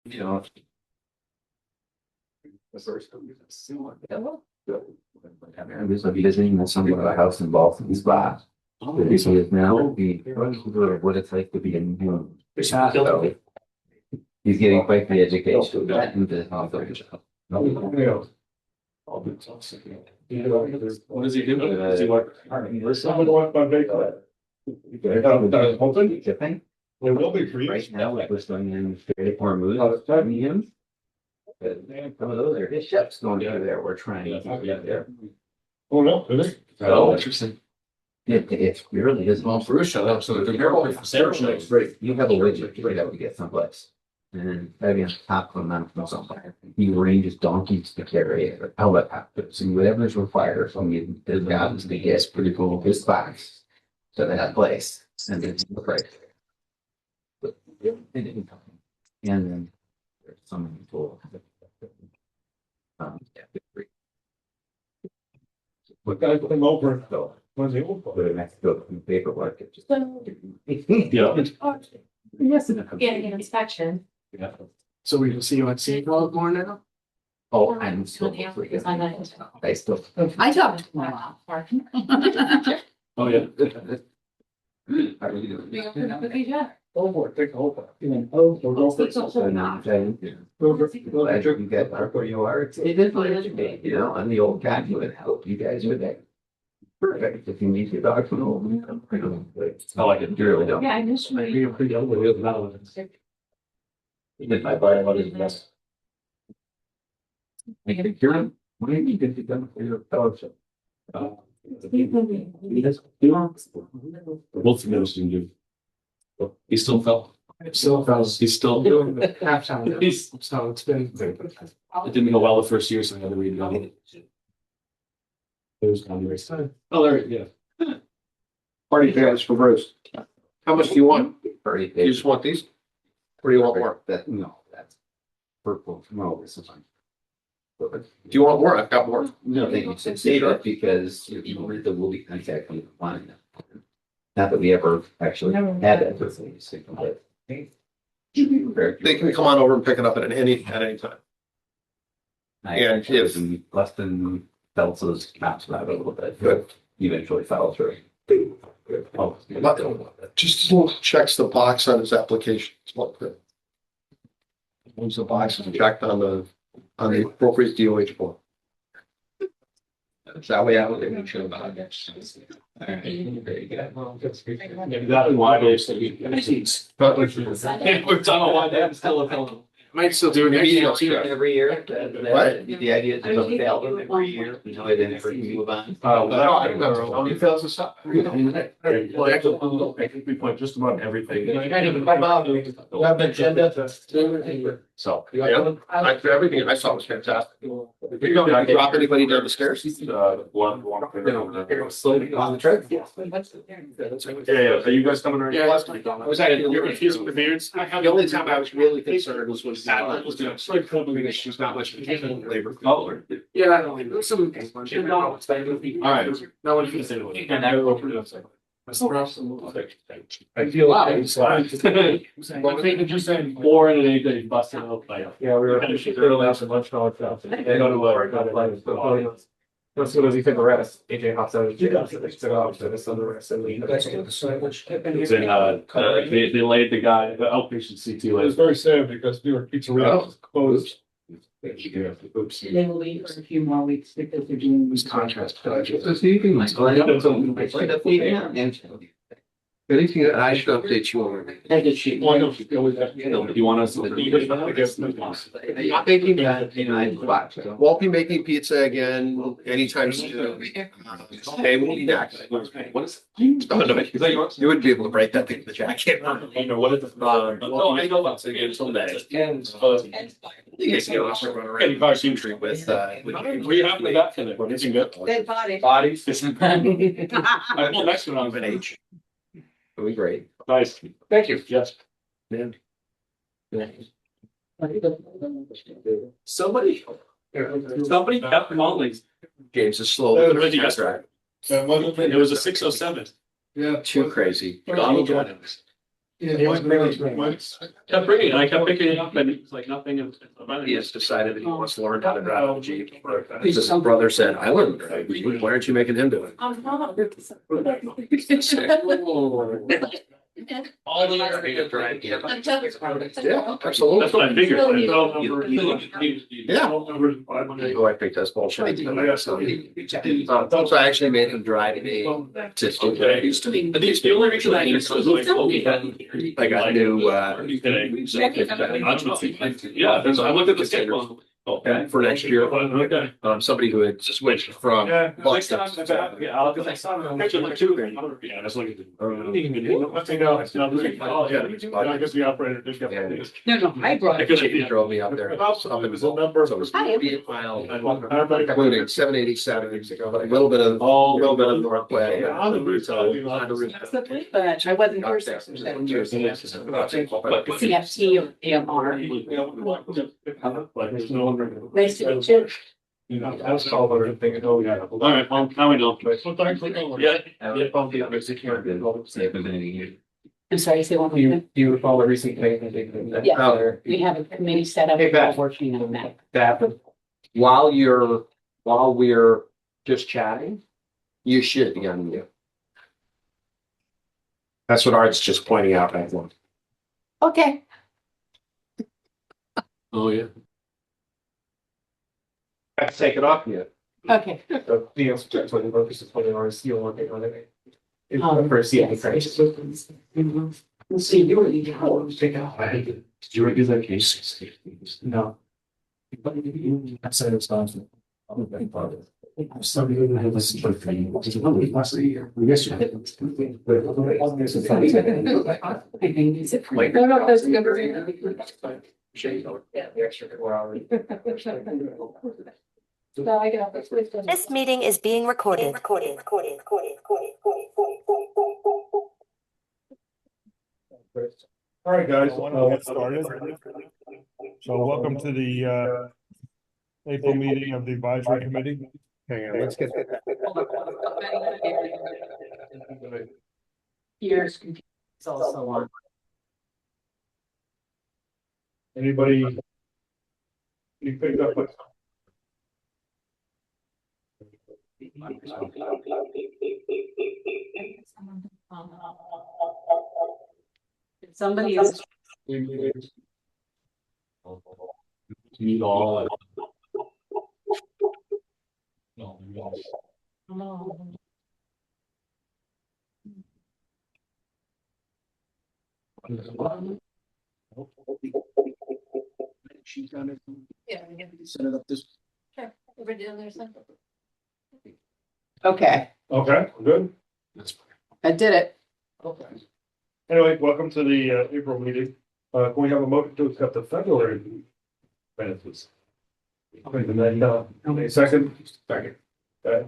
You know. The first I'm just visiting with someone at a house in Boston Spa. He is now what it's like to be in June. So he's getting quite the education. What does he do? Does he work? Someone wants my big. Hoping. Shipping. There will be for you. Right now, it was going in very poor mood. Medium. But some of those are his chefs going through there. We're trying to get there. Oh, no, really? So Interesting. it really is. Well, Bruce showed up, so they're careful for Sarah shows. You have a widget right out to get someplace. And then maybe on top of them out from somewhere. He arranges donkeys to carry it, or pellet outfits, and whatever is required from you, his job is to get pretty cool his box to that place. And then the price. And then there's some people. What guy came over? So, When's he over? but it has to go through paperwork. It just. Yeah. Yes. Getting an inspection. Yeah. So we can see you at Seagull more now? Oh, I'm still. I still. I talked to my mom. Oh, yeah. How are you doing? Cookie jar. Oh, boy, take a hold of it. So now I'm saying, glad you get where you are. It is what it is, you know, and the old guy would help you guys with that. Perfect. If you need your dog from home. I like it. You really don't. Yeah, I miss my. You're pretty old, but we have another one. Did my body what is best. I think you're, what do you get done for your fellowship? Both of those can do. He still fell. He's still doing the half time. So it's been. It didn't go well the first year, so I had to read it. It was kind of race time. Oh, there, yeah. Party favors for Bruce. How much do you want? Pretty You big. just want these? Or do you want more? That, no, that's purple. No, this is fine. Do you want more? I've got more. No, they can save it because you read the movie contact on line. Not that we ever actually had that. But They can come on over and pick it up at any time. I Yeah, actually if- was less than felt those maps out a little bit. Good. Eventually fell through. Oh, Just checks the box on his application. It's not good. Once the box is checked on the appropriate DOH form. That's that way I would make sure about it. all right, very good. Maybe that and why they say. We're done on why they still a fellow. Might still do it next year. Every year. What? The idea is to build the album every year, you know, then every move on. Oh, I don't know. How many fails is that? Well, actually, I think we put just about everything. Have an agenda. So. Everything I saw was fantastic. You don't drop anybody down the stairs? One. On the trip? Yeah, are you guys coming around? Yeah, last night. Was that, you're confused with the variance? The only time I was really concerned was when Madeline was doing. She's not much labor. Oh, yeah, there's some. All right. Now what do you think? And I will open it up. I feel like it's like. I think it just said 4 and an 8 day busted out. Yeah, we were. Literally after lunch, all that stuff. They go to work. As soon as he took a rest, AJ hops out. They took off to the sun the rest and leave. They laid the guy, the outpatient CT. It was very sad because New York Pizzeria was closed. They will leave for a few more weeks because they're doing. Who's contrast? So you can like. I should update you on it. I did she. Do you want us to? Not making that, won't be making pizza again anytime soon. They will be next. What is? Oh, no, you wouldn't be able to break that thing in the jacket. What is it? No, I know about it. It's on that. You guys can also run around the country with. We have the back in it. We're missing good. Dead body. Bodies. Well, next one on An age. It'll be great. Nice. Thank you. Yes. Somebody kept Molly's. James is slow. It was a 607. Yeah. Too crazy. Donald Jones. Kept bringing it, I kept picking it up and it's like nothing. He has decided that he wants to learn how to drive a Jeep. His brother said, I learned to drive a Jeep. Why aren't you making him do it? I'm not. All the area to drive. Yeah, I'm telling you. yeah, absolutely. That's what I figured. I felt Yeah. Oh, I think that's bullshit. So I actually made him drive me to. But the only reason I used was like, oh, I got new, yeah, there's, I looked at the schedule. Okay. for next year. Okay. Somebody who had switched from. Yeah, next time, yeah, I'll, cause I saw them, actually like two there. Yeah, I was looking at. Let me know. It's not really- oh, yeah, I guess the operator just got. Yeah. No, I brought it. He drove me up there. It was a number. So it was Hi. mile, Paramedic. including 787, a little bit of, Northway. Yeah, on the route, But I wasn't here 6 or 7 years. CFT or AMR. Like, there's no one. Nice to meet you. You know, that's all the thing. Oh, yeah. All right, well, now we know. Well, thanks for calling. Yeah. I'm sorry, say one more Do time. you recall a recent thing? Yeah. We have a committee set up. Hey, Beth. Working on that. That while we're just chatting, you should be on mute. That's what Art's just pointing out right now. Okay. Oh, yeah. I have to take it off yet. Okay. So the answer to 20 versus 20 hours, you're working on it. It's for a Yes. CFD crisis. Let's see, you already got it. Take it off. Did you review that case? No. I said it was fine. Somebody who had listened to it for you. Last year. Yes, you did. I think it's it. Like- No, no, that's good. Yeah, the extra 4 hours. No, I got this. This meeting is being recorded. All right, guys, we'll get started. So welcome to the April meeting of the advisory committee. Hang on, let's get that. Here's. It's also on. Anybody? You picked up what? Somebody is. Meet all. She's done it. Yeah. Set it up this. Okay, Okay, good. I did it. Okay. Anyway, welcome to the April meeting. Can we have a motion to accept the February benefits? Okay, and then, any second? Second. Okay,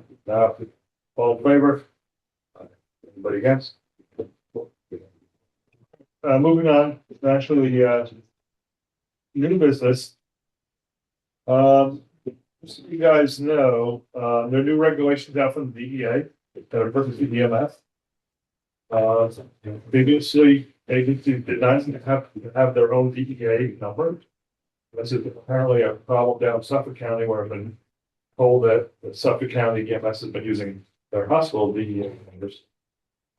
all in favor? Anybody against? Moving on, actually, new business. So you guys know, there are new regulations out from the DEA that are versus the EMS. Previously, agencies did not have their own DEA number. This is apparently a problem down in Suffolk County where I've been told that the Suffolk County EMS has been using their hospital DEA numbers.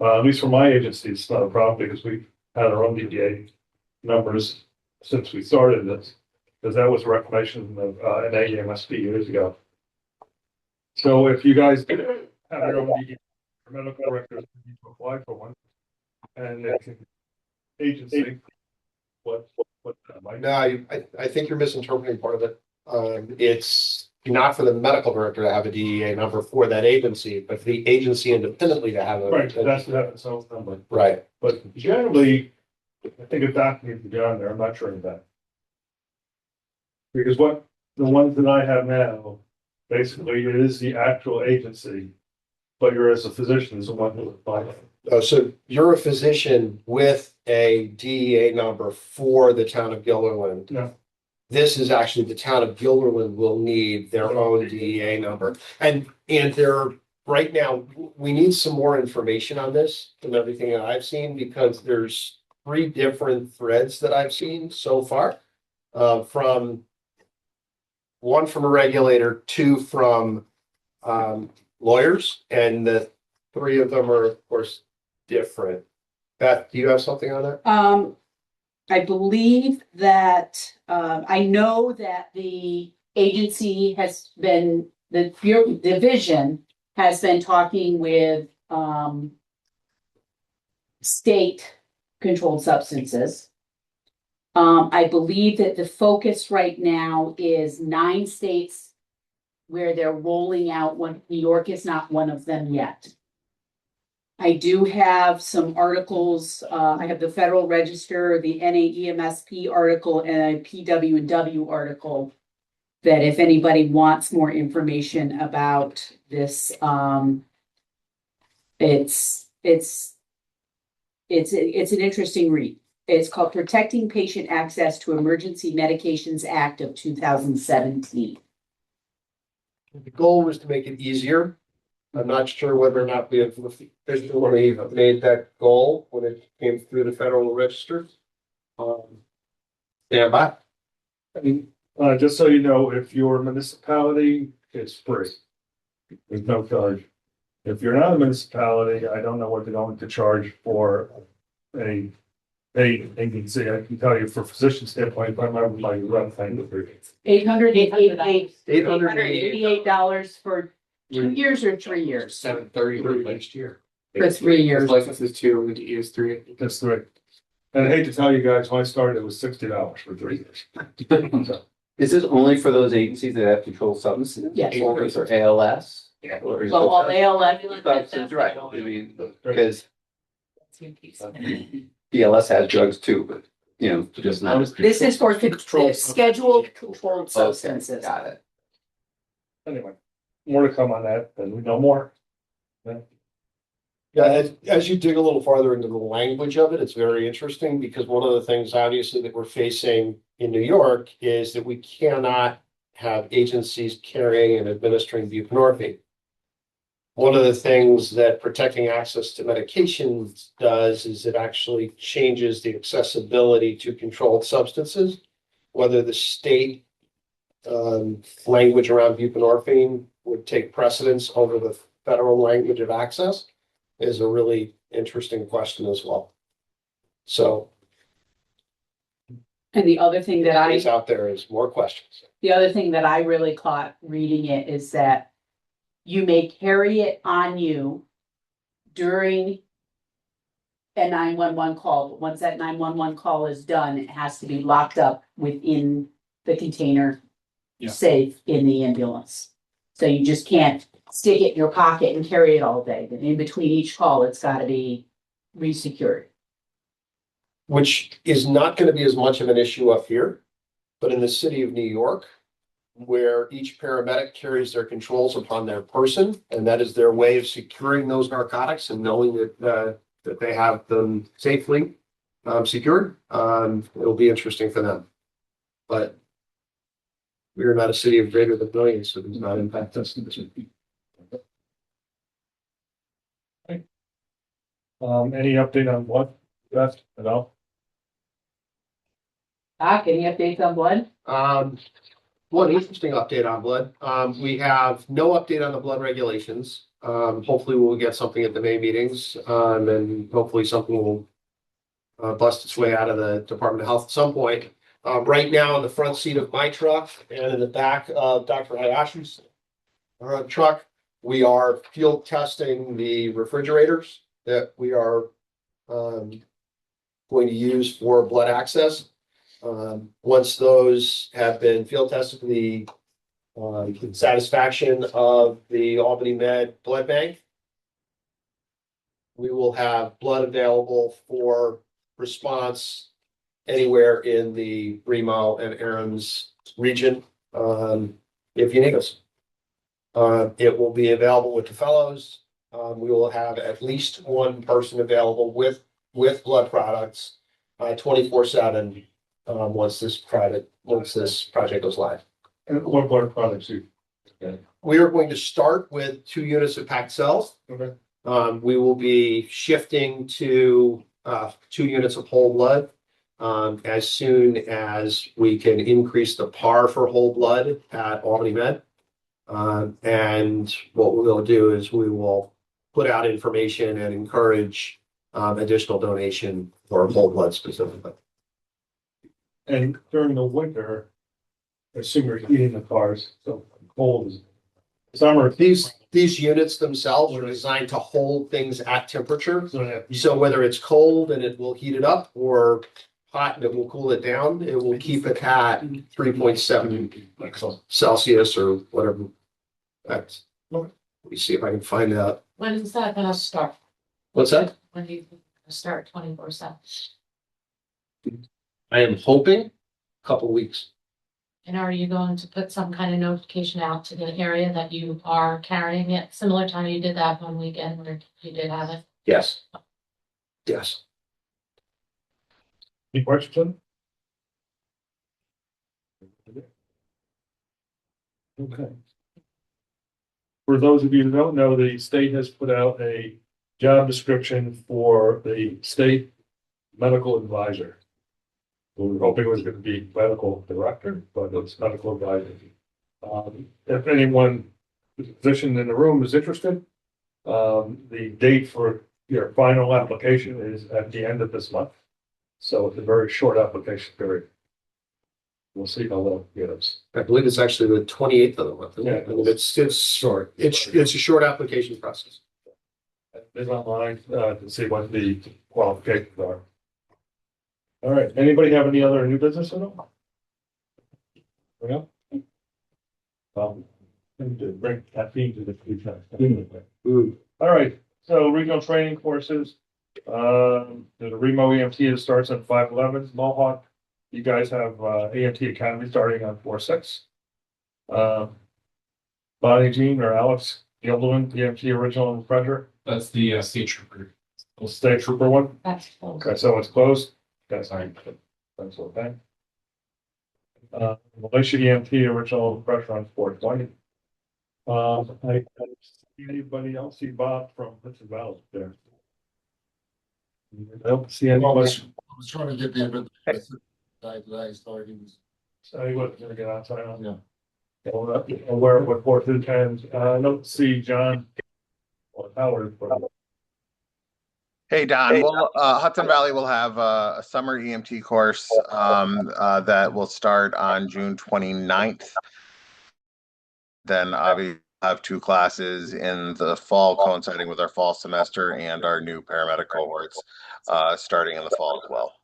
At least for my agency, it's not a problem because we've had our own DEA numbers since we started this. Because that was a recommendation of an AEMS years ago. So if you guys have your own DEA, your medical directors need to apply for one. And it's an agency, what that might. No, I think you're misinterpreting part of it. It's not for the medical director to have a DEA number for that agency, but for the agency independently to have a. Right, that's its own number. Right. But generally, I think a doc needs to be on there. I'm not sure of that. Because what the ones that I have now, basically it is the actual agency, but you're as a physician is the one who applies. Oh, so you're a physician with a DEA number for the town of Gilderland. Yeah. This is actually the town of Gilderland will need their own DEA number. And they're right now, we need some more information on this than everything that I've seen because there's three different threads that I've seen so far. From one from a regulator, two from lawyers, and the three of them are, of course, different. Beth, do you have something on that? I believe that, I know that the agency has been, the division has been talking with, state controlled substances. I believe that the focus right now is 9 states where they're rolling out one. New York is not one of them yet. I do have some articles. I have the Federal Register, the NAEMSP article, and a PW&W article that if anybody wants more information about this, it's an interesting read. It's called Protecting Patient Access to Emergency Medications Act of 2017. The goal was to make it easier. I'm not sure whether or not we have officially made that goal when it came through the Federal Register. Stand by. I mean, just so you know, if you're a municipality, it's free. There's no charge. If you're not a municipality, I don't know what they're going to charge for a paid agency. I can tell you for physician standpoint, if I remember my run thing. $888 for 2 years or 3 years? 730 next year. For 3 years. License is 2, and the is 3. That's three. And I hate to tell you guys, when I started, it was $60 for 3 years. So, Is this only for those agencies that have controlled substances? Yes. Or is there ALS? Yeah. Or is Well, all ALS. substance, right, I mean, because BLS has drugs too, but, you know, just not. This is for Controlled scheduled controlled Okay, substances. got it. anyway, more to come on that, and we know more. Yeah, as you dig a little farther into the language of it, it's very interesting because one of the things obviously that we're facing in New York is that we cannot have agencies carrying and administering buprenorphine. One of the things that protecting access to medications does is it actually changes the accessibility to controlled substances. Whether the state language around buprenorphine would take precedence over the federal language of access is a really interesting question as well. So And the other thing that is out there is more questions. the other thing that I really caught reading it is that you may carry it on you during a 911 call, but once that 911 call is done, it has to be locked up within the container Yeah. safe in the ambulance. So you just can't stick it in your pocket and carry it all day. Then in between each call, it's gotta be resecured. Which is not going to be as much of an issue up here, but in the city of New York, where each paramedic carries their controls upon their person, and that is their way of securing those narcotics and knowing that they have them safely secured. It'll be interesting for them. But we are not a city of greater than millions, so it does not impact us. Any update on what, Beth, at all? Doc, any updates on blood? One interesting update on blood. We have no update on the blood regulations. Hopefully we'll get something at the May meetings, and hopefully something will bust its way out of the Department of Health at some point. Right now in the front seat of my truck and in the back of Dr. Hayashi's truck, we are field testing the refrigerators that we are going to use for blood access. Once those have been field tested to the satisfaction of the Albany Med Blood Bank, we will have blood available for response anywhere in the Remo and Aarons region, if you need us. It will be available with the fellows. We will have at least one person available with blood products 24/7 once this project goes live. And what blood products you? We are going to start with 2 units of packed cells. Okay. We will be shifting to 2 units of whole blood. As soon as we can increase the par for whole blood at Albany Med. And what we'll do is we will put out information and encourage additional donation for whole blood specifically. And during the winter, I assume you're heating the cars, so cold is. Summer, These units themselves are designed to hold things at temperature. so So whether it's cold and it will heat it up or hot and it will cool it down, it will keep it at 3.7 Celsius or whatever. That's, let me see if I can find out. When is that gonna start? What's that? When do you think it's gonna start 24/7? I am hoping a couple weeks. And are you going to put some kind of notification out to the area that you are carrying it? Similar time you did that one weekend where you did have it? Yes. Yes. any questions? Okay. For those of you who don't know, the state has put out a job description for the state medical advisor. We were hoping it was gonna be medical director, but it's medical advisor. If anyone, who's positioned in the room is interested, the date for your final application is at the end of this month. So it's a very short application period. We'll see how long it goes. I believe it's actually the 28th of the month. Yeah. I mean, it's Short. it's a short application process. It's online, to see what the qualifications are. All right, anybody have any other new business at all? Yeah. Bring caffeine to the food truck. All right, so regional training courses. The Remo EMT that starts on 5/11, Mohawk. You guys have EMT Academy starting on 4/6. Bonnie Jean or Alex Gilderman, EMT original and refresher. That's the state trooper. The state trooper one. That's full. Okay, so it's closed. That's fine. That's okay. Militia EMT original pressure on 420. I see anybody else? See Bob from Hudson Valley there. I don't see anybody. I was trying to get the event. I started. So he wasn't gonna get outside on. Yeah. Aware of what 4-10. I don't see John or Howard, but Hey, Don, well, Hudson Valley will have a summer EMT course that will start on June 29th. Then obviously have 2 classes in the fall coinciding with our fall semester and our new paramedic cohorts starting in the fall as well.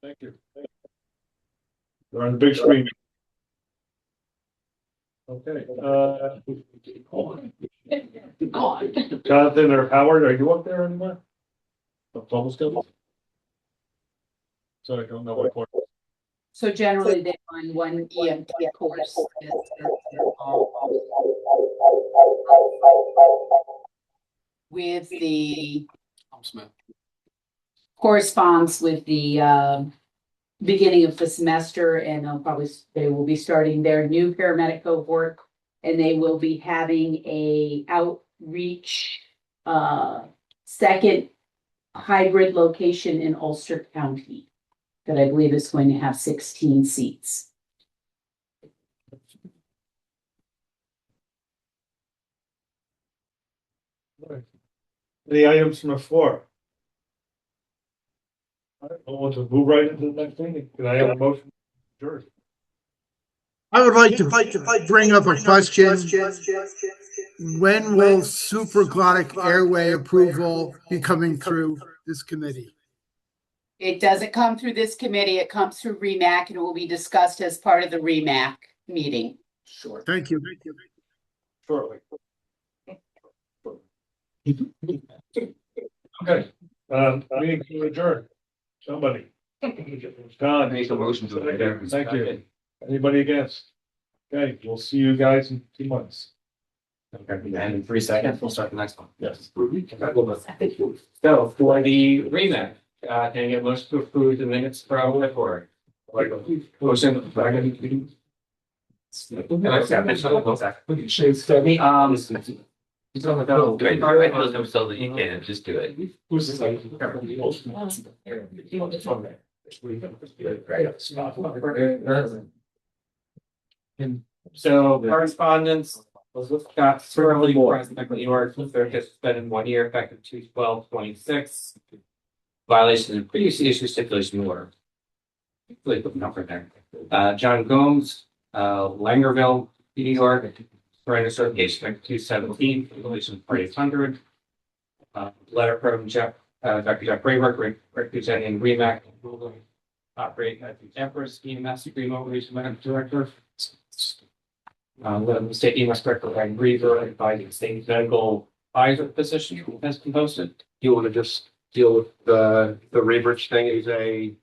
thank you. They're on the big screen. Okay, Jonathan or Howard, are you up there anymore? Almost skills? So I don't know what course. So generally they run one EMT course. With the corresponds with the beginning of the semester, and they will be starting their new paramedic cohort, and they will be having a outreach second hybrid location in Ulster County that I believe is going to have 16 seats. Any items from the floor? All right, we'll move right into the next meeting. Can I have a motion? Sure. I would like to bring up a question. When will supraglottic airway approval be coming through this committee? It doesn't come through this committee, it comes through Remac, and it will be discussed as part of the Remac meeting. Sure. Thank you. Shortly. Okay, meeting to adjourn. Somebody. Don. Make a motion to adjourn. Thank you. Anybody against? Okay, we'll see you guys in 2 months. Okay, and in 3 seconds, we'll start the next one. Yes. So for the remake, can I get motion to approve the minutes probably for? Like, motion. No, so that you can just do it. who's this like? So correspondence was with Scott Swirly, President of New York, third has suspended 1 year effective 2/12/26. Violation of previous issue stipulation order. Really put the number there. John Gomes, Langerville, New York, surrender certification effective 2/17, violation of 4800. Letter from Dr. Jeff Rayberg, representing Remac, operate as the Empress EMS agreement with the director. Letter from the state EMS director, Ryan Griever, advising state medical advisor position has been posted. You want to just deal with the Raybridge thing as a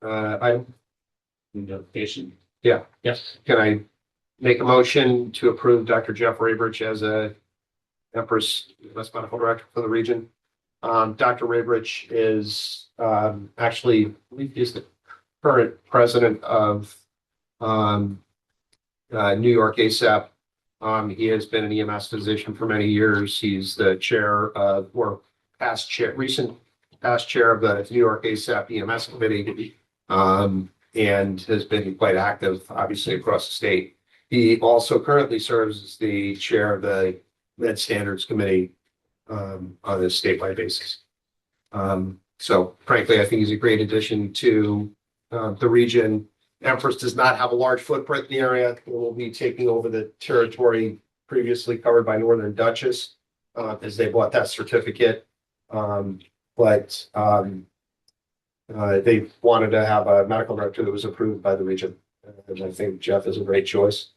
item? Notification. Yeah. Yes. Can I make a motion to approve Dr. Jeff Raybridge as a Empress U.S. Medical Director for the region? Dr. Raybridge is actually, I believe he's the current president of New York ASAP. He has been an EMS physician for many years. He's the chair of, or recent past chair of the New York ASAP EMS committee, and has been quite active, obviously, across the state. He also currently serves as the chair of the Med Standards Committee on a statewide basis. So frankly, I think he's a great addition to the region. Empress does not have a large footprint in the area. It will be taking over the territory previously covered by Northern Duchess as they bought that certificate. But they wanted to have a medical director that was approved by the region. And I think Jeff is a great choice.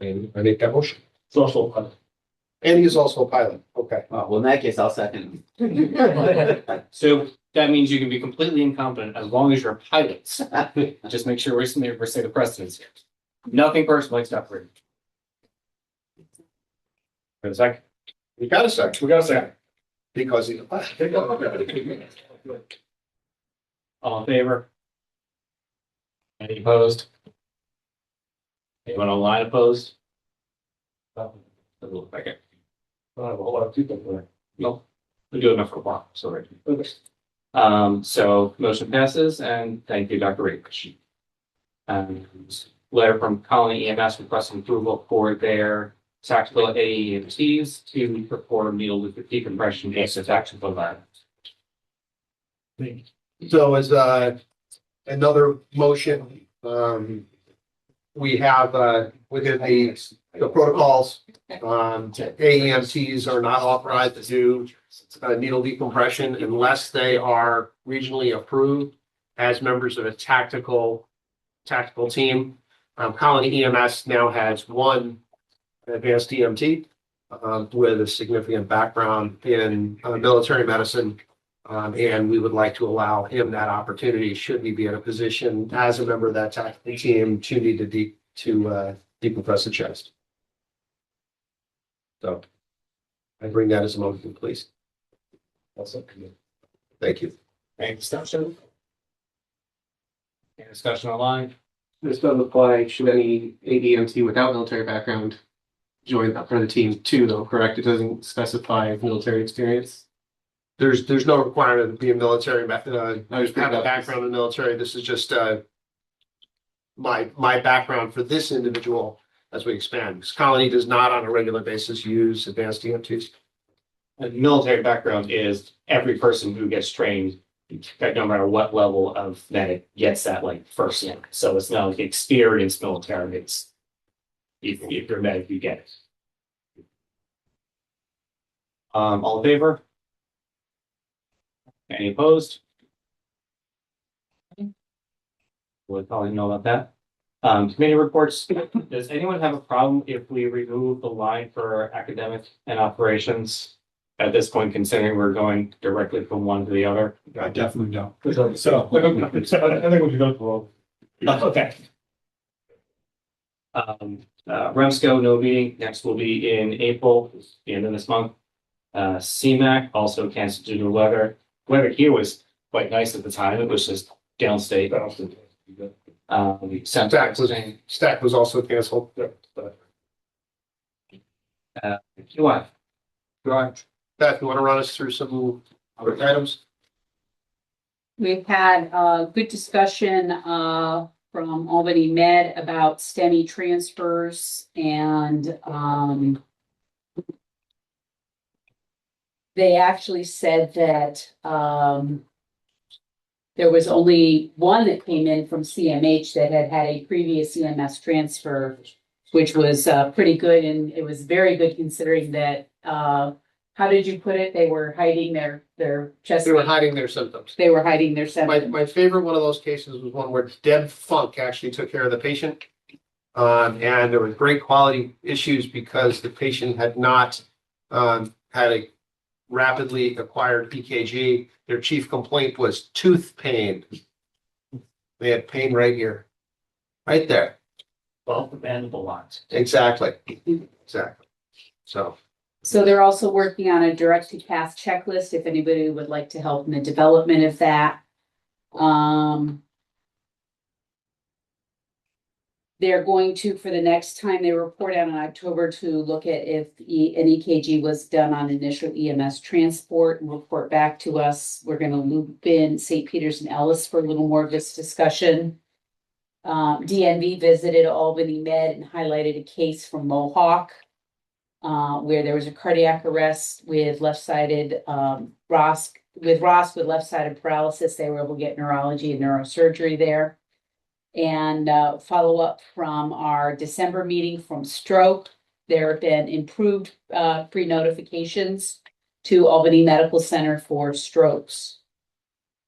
And I make that motion. It's also. And he's also a pilot. Okay. Well, in that case, I'll second. So that means you can be completely incompetent as long as you're pilots. Just make sure we're say the precedence here. Nothing personal except for. For a second. We got a second. We got a second. Because he's a pilot. All in favor? Any opposed? Anyone online opposed? Doesn't look like it. I have a whole lot of people there. No, we do enough for a while, so right. So motion passes, and thank you, Dr. Rich. Letter from Colony EMS requesting approval for their tactical AEMTs to perform needle with decompression case of tactical violence. So as another motion, we have within the protocols, AEMTs are not authorized to do needle decompression unless they are regionally approved as members of a tactical team. Colony EMS now has one advanced EMT with a significant background in military medicine. And we would like to allow him that opportunity should he be in a position as a member of that tactical team to need to decompress the chest. So I bring that as a motion, please. Thank you. Any discussion? Any discussion online? This doesn't apply, should any ADMT without military background join up for the team too, though, correct? It doesn't specify military experience. There's no requirement to be a military, have a background in the military. This is just my background for this individual as we expand. Because Colony does not on a regular basis use advanced EMTs. A military background is every person who gets trained, no matter what level of medic, gets that like first in. So it's not like experienced military. It's if you're a medic, you get it. All in favor? Any opposed? We'll probably know about that. Committee reports. Does anyone have a problem if we remove the line for academic and operations at this point, considering we're going directly from one to the other? I definitely don't. So I think we should go to Okay. Remsco, no meeting. Next will be in April, the end of this month. CMAC also canceled due to weather. Weather here was quite nice at the time. It was just downstate. Stack was also canceled. You want? Go ahead. Beth, you want to run us through some other items? We've had a good discussion from Albany Med about STEMI transfers and they actually said that there was only one that came in from CMH that had had a previous EMS transfer, which was pretty good, and it was very good considering that how did you put it? They were hiding their chest. They were hiding their symptoms. They were hiding their symptoms. My favorite one of those cases was one where Deb Funk actually took care of the patient. And there was great quality issues because the patient had not had a rapidly acquired EKG. Their chief complaint was tooth pain. They had pain right here, right there. Both the mandible lines. Exactly. Exactly. So they're also working on a direct to cath checklist if anybody would like to help in the development of that. They're going to, for the next time they report out in October, to look at if an EKG was done on initial EMS transport and report back to us. We're going to loop in St. Peter's and Ellis for a little more of this discussion. DNV visited Albany Med and highlighted a case from Mohawk where there was a cardiac arrest with left-sided Ross with left-sided paralysis. They were able to get neurology and neurosurgery there. And follow up from our December meeting from stroke. There have been improved pre-notifications to Albany Medical Center for strokes.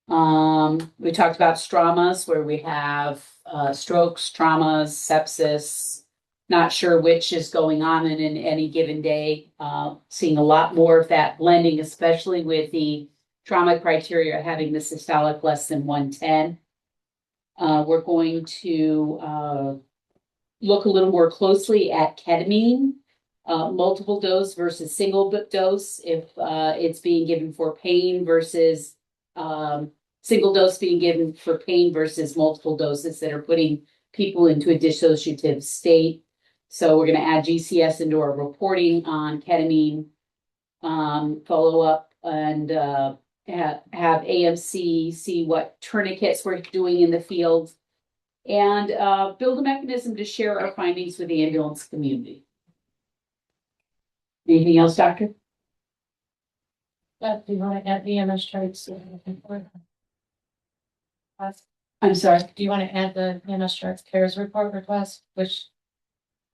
We talked about traumas where we have strokes, traumas, sepsis. Not sure which is going on in any given day. Seeing a lot more of that blending, especially with the trauma criteria having the systolic less than 110. We're going to look a little more closely at ketamine, multiple dose versus single dose, if it's being given for pain versus single dose being given for pain versus multiple doses that are putting people into a dissociative state. So we're going to add GCS into our reporting on ketamine, follow up and have AMC see what tourniquets we're doing in the field and build a mechanism to share our findings with the ambulance community. Anything else, Doctor? But do you want to add the EMS charts? I'm sorry. Do you want to add the EMS charts CARES report request, which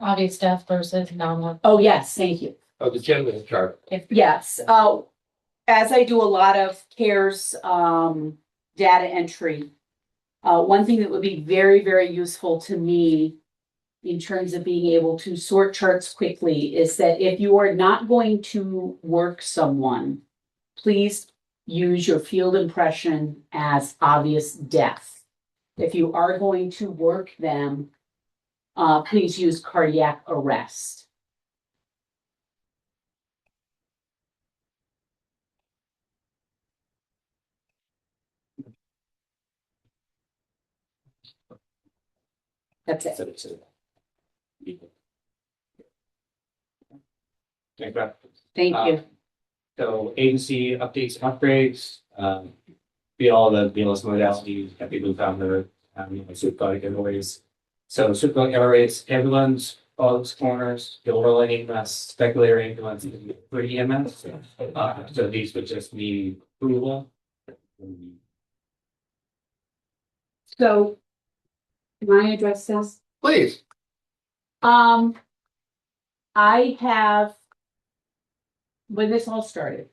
obvious death versus non-one? Oh, yes, thank you. Oh, the gentleman chart. Yes. As I do a lot of CARES data entry, one thing that would be very, very useful to me in terms of being able to sort charts quickly is that if you are not going to work someone, please use your field impression as obvious death. If you are going to work them, please use cardiac arrest. That's it. Thank you. Thank you. So agency updates and upgrades, be all the BLS modalities that people found the superconic giveaways. So superconic giveaways, ambulance, all those corners, the overlaying speculator ambulance for EMS. So these would just need approval. So, can I address this? Please. I have, when this all started,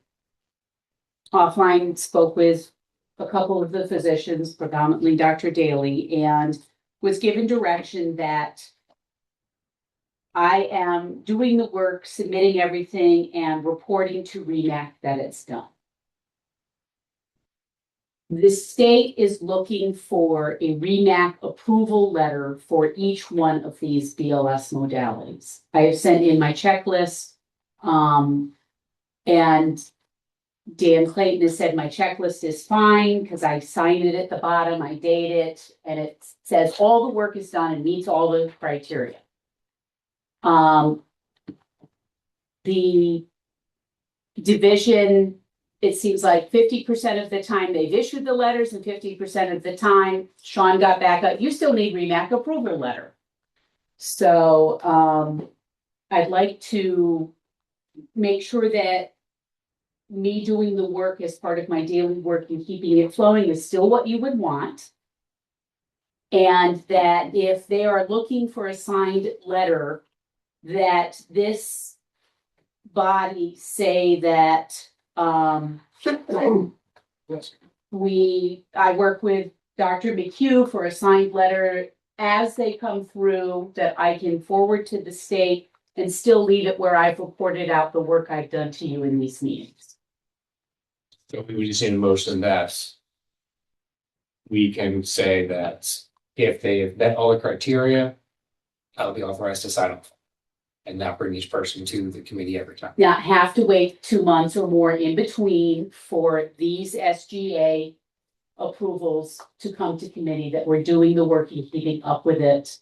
offline spoke with a couple of the physicians, predominantly Dr. Daly, and was given direction that I am doing the work, submitting everything, and reporting to Remac that it's done. The state is looking for a Remac approval letter for each one of these BLS modalities. I have sent in my checklist, and Dan Clayton has said my checklist is fine because I signed it at the bottom, I date it, and it says all the work is done and meets all the criteria. the division, it seems like 50% of the time they've issued the letters and 50% of the time Sean got back up, you still need Remac approval letter. So, I'd like to make sure that me doing the work as part of my daily work and keeping it flowing is still what you would want. And that if they are looking for a signed letter, that this body say that, I work with Dr. McHugh for a signed letter as they come through that I can forward to the state and still leave it where I've reported out the work I've done to you in these meetings. So we would just need a motion that we can say that if they have met all the criteria, I'll be authorized to sign off. And not bring each person to the committee every time. Not have to wait 2 months or more in between for these SGA approvals to come to committee, that we're doing the work and keeping up with it.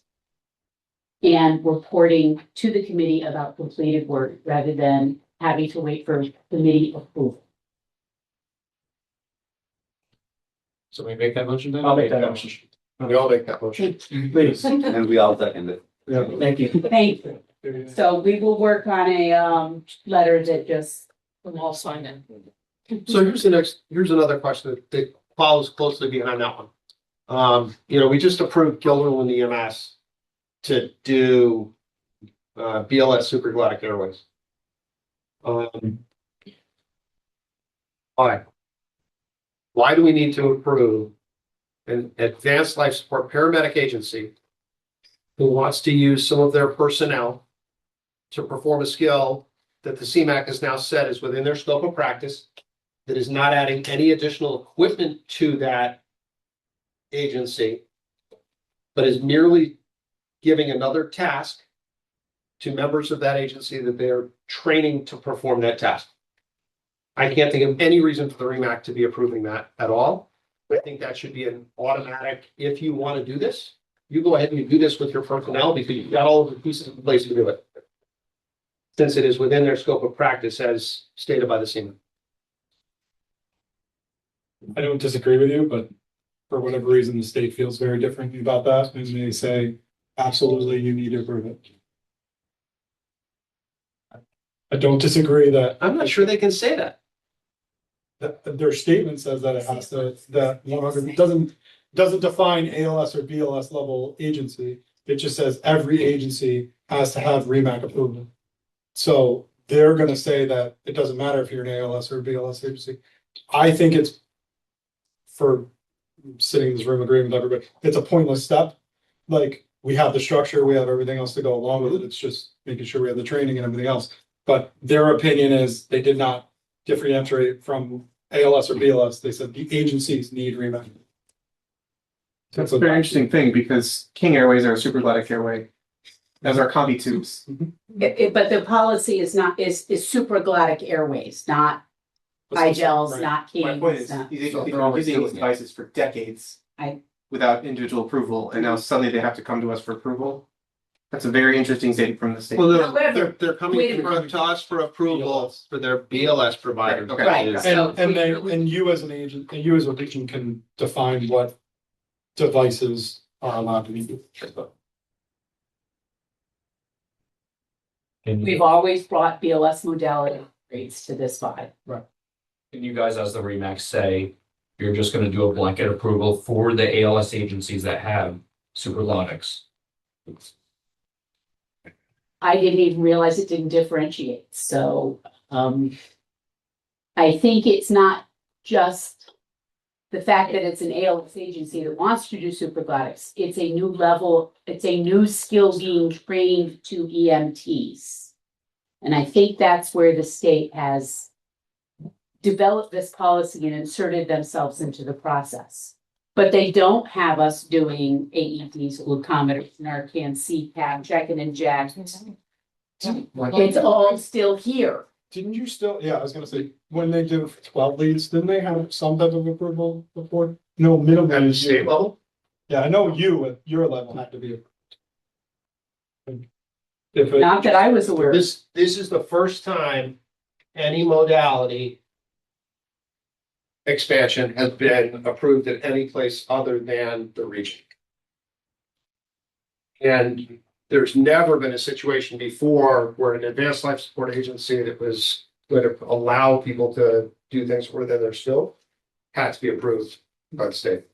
And reporting to the committee about completed work rather than having to wait for committee approval. So we make that motion then? I'll make that motion. We all make that motion. Please. And we all second it. Thank you. Thank you. So we will work on a letter that just We'll all sign it. So here's another question that follows closely behind that one. We just approved Gilderland EMS to do BLS Supergladic Airways. Why? Why do we need to approve an advanced life support paramedic agency who wants to use some of their personnel to perform a skill that the CMAC has now said is within their scope of practice, that is not adding any additional equipment to that agency, but is merely giving another task to members of that agency that they're training to perform that task? I can't think of any reason for the Remac to be approving that at all. I think that should be an automatic, if you want to do this, you go ahead and you do this with your personnel because you've got all of the pieces in place to do it. Since it is within their scope of practice as stated by the CMAC. I don't disagree with you, but for whatever reason, the state feels very differently about that, and they say, absolutely, you need to approve it. I don't disagree that. I'm not sure they can say that. Their statement says that it has to, that 100 doesn't define ALS or BLS level agency. It just says every agency has to have Remac approval. So they're gonna say that it doesn't matter if you're an ALS or BLS agency. I think it's, for sitting in this room agreeing with everybody, it's a pointless step. Like, we have the structure, we have everything else to go along with it. It's just making sure we have the training and everything else. But their opinion is they did not differentiate from ALS or BLS. They said the agencies need Remac. That's a very interesting thing because King Airways are a Supergladic airway. Those are combi tubes. but the policy is Supergladic Airways, not iGels, Right. not My Kings. point is, not- these agencies have been using these devices for decades. Without individual approval, and now suddenly they have to come to us for approval. That's a very interesting statement from the state. Well, However, they're coming wait a to us for approval for their BLS provider. Okay. Right. So- And you as an agent, and you as a region can define what devices are allowed to be used. We've always brought BLS modality rates to this body. Can you guys, as the Remax, say you're just gonna do a blanket approval for the ALS agencies that have Superlonics? I didn't even realize it didn't differentiate, so, I think it's not just the fact that it's an ALS agency that wants to do Supergladics. It's a new level, it's a new skill being trained to EMTs. And I think that's where the state has developed this policy and inserted themselves into the process. But they don't have us doing AEDs, glucometers, Narcan, CPAP, check and inject. It's all still here. Didn't you still, yeah, I was gonna say, when they did it for 12 leads, didn't they have some type of approval before? No, minimum. At the state level? Yeah, I know you at your level had to be. Not that I was aware of. This is the first time any modality expansion has been approved at any place other than the region. And there's never been a situation before where an advanced life support agency that was going to allow people to do things within their scope had to be approved by the state.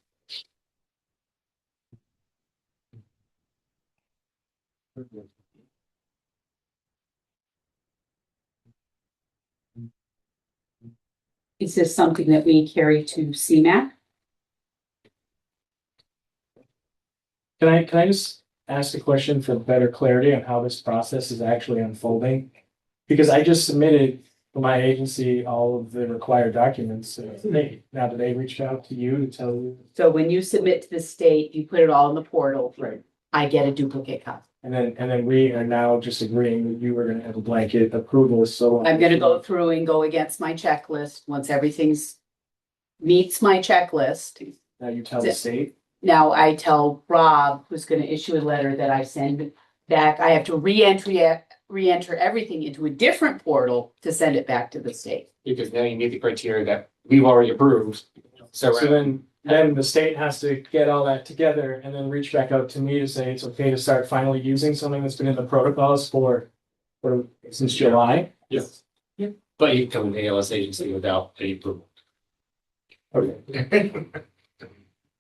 Is this something that we carry to CMAC? Can I just ask a question for better clarity on how this process is actually unfolding? Because I just submitted for my agency all of the required documents. Now, do they reach out to you to tell you? So when you submit to the state, you put it all in the portal. Right. I get a duplicate copy. And then we are now just agreeing that you were gonna have a blanket approval, so. I'm gonna go through and go against my checklist. Once everything's meets my checklist. Now you tell the state. Now I tell Rob, who's gonna issue a letter that I send back, I have to re-enter everything into a different portal to send it back to the state. Because now you meet the criteria that we've already approved. So then the state has to get all that together and then reach back out to me to say it's okay to start finally using something that's been in the protocols for since July. Yes. But you come to ALS agency without any approval. Okay.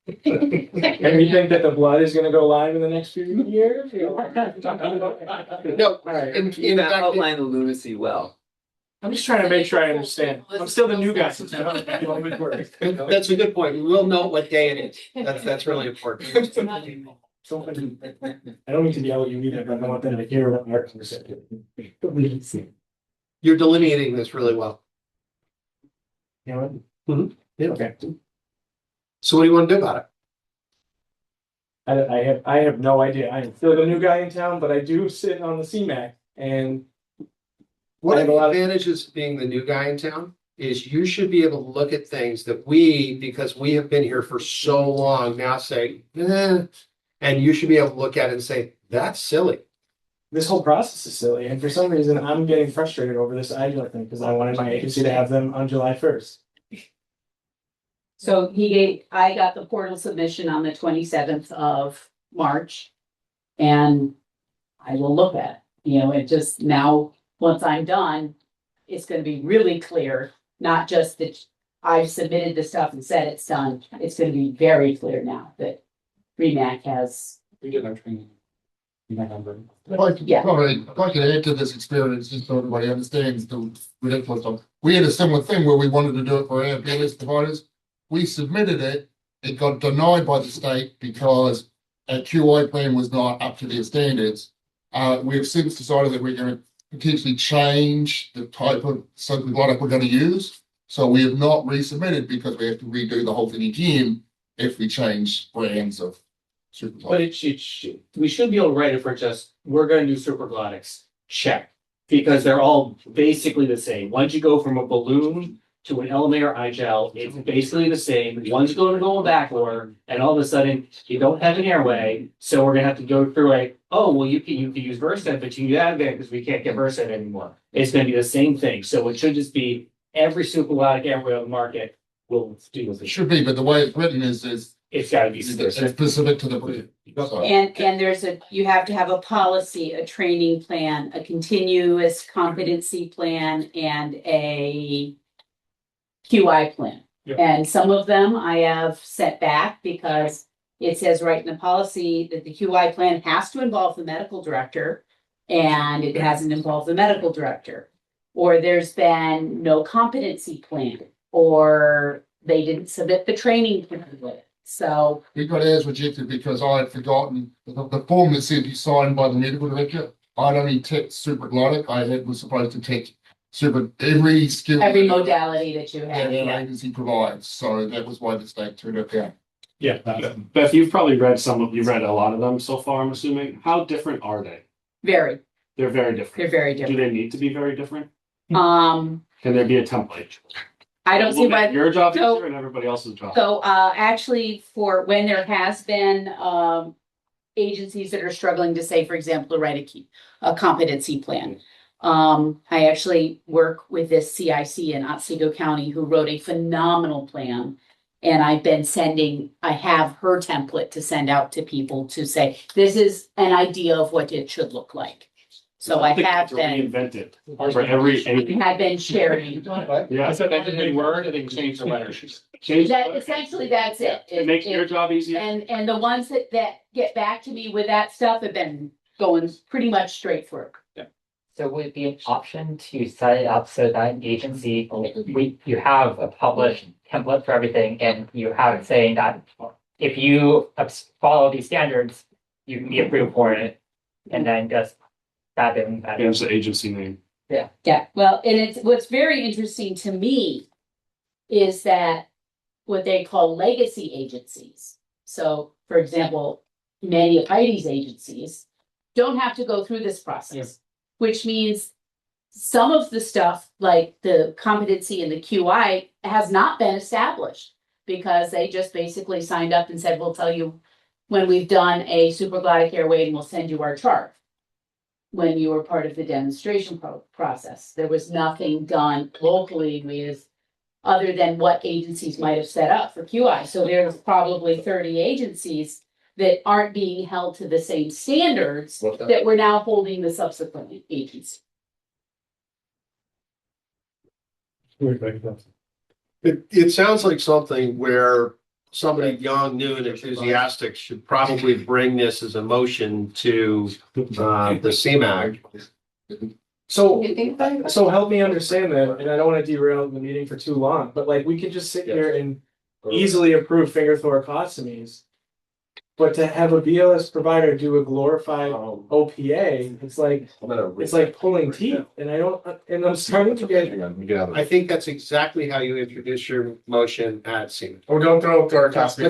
And you think that the blood is gonna go live in the next few years? No, All right. in fact, Outline the lunacy well. I'm just trying to make sure I understand. I'm still the new guy. that's a good point. We will know what day it is. That's really important. I don't mean to yell at you either, but I want them to hear what our conversation. You're delineating this really well. You know Mhm. Yeah, okay. So what do you want to do about it? I have no idea. I am still the new guy in town, but I do sit on the CMAC and One I of have a the lot of- advantages of being the new guy in town is you should be able to look at things that we, because we have been here for so long, now say, and you should be able to look at it and say, that's silly. this whole process is silly. And for some reason, I'm getting frustrated over this ideal thing because I wanted my agency to have them on July 1st. So I got the portal submission on the 27th of March. And I will look at it, it just now, once I'm done, it's gonna be really clear, not just that I've submitted the stuff and said it's done. It's gonna be very clear now that Remac has, We did our training. You might remember. Yeah. If I could add to this experience, just so everybody understands the ridiculous stuff. We had a similar thing where we wanted to do it for our PLS providers. We submitted it, it got denied by the state because our QI plan was not up to their standards. We have since decided that we're going to potentially change the type of circuit product we're going to use. So we have not resubmitted because we have to redo the whole thing again if we change brands of super. But we should be able to write it for just, we're gonna do supraglottics, check. Because they're all basically the same. Once you go from a balloon to an LMA or iGel, it's basically the same. One's going to go in back order, and all of a sudden, you don't have an airway, so we're gonna have to go through you can use Versed, but you have that because we can't get Versed anymore. It's gonna be the same thing, so it should just be every supraglottic airway on the market will do with It it. should be, but the way it's written is It's gotta be it's specific. specific to the. So, and you have to have a policy, a training plan, a continuous competency plan, and a QI plan. Yeah. And some of them I have sent back because it says right in the policy that the QI plan has to involve the medical director, and it hasn't involved the medical director. Or there's been no competency plan, or they didn't submit the training plan with it. So, we got ours rejected because I had forgotten the form that said you signed by the medical director. I'd only ticked supraglottic. Was supposed to tick every skill. every modality that you that have, our yeah. agency provides. So that was why the state turned it down. Yeah. Beth, you've probably read you've read a lot of them so far, I'm assuming. How different are they? Very, They're very different. they're very Do different. they need to be very different? Can there be a template? I don't see Will why. make your job So- easier and everybody else's job. So, actually, for when there has been, agencies that are struggling to say, for example, to write a competency plan. I actually work with this CIC in Otsego County who wrote a phenomenal plan. And I have her template to send out to people to say, this is an idea of what it should look like. So I have To been, reinvent it for every. I've been sharing. Yeah. I said that in Word and then change the letters. Change. That essentially, that's it. It makes your job easier. And the ones that get back to me with that stuff have been going pretty much straight through. So would it be an option to set it up so that an agency, you have a published template for everything and you have it saying that if you follow these standards, you can be approved for it, and then just that in that. There's the agency name. Yeah, well, and what's very interesting to me is that what they call legacy agencies. So, for example, many of Heidi's agencies don't have to go through this process, which means some of the stuff like the competency and the QI has not been established because they just basically signed up and said, we'll tell you when we've done a supraglottic airway and we'll send you our chart. When you were part of the demonstration process, there was nothing done locally with other than what agencies might have set up for QI. So there's probably 30 agencies that aren't being held to the same standards that we're now holding the subsequent agency. It sounds like something where somebody young, new and enthusiastic should probably bring this as a motion to the CMAC. So help me understand that, and I don't want to derail the meeting for too long, but like we could just sit here and easily approve finger thoracostomies. But to have a BLS provider do a glorified OPA, it's like pulling teeth, and I'm starting to get. I think that's exactly how you introduce your motion at CMAC. Oh, don't throw thoracostomy.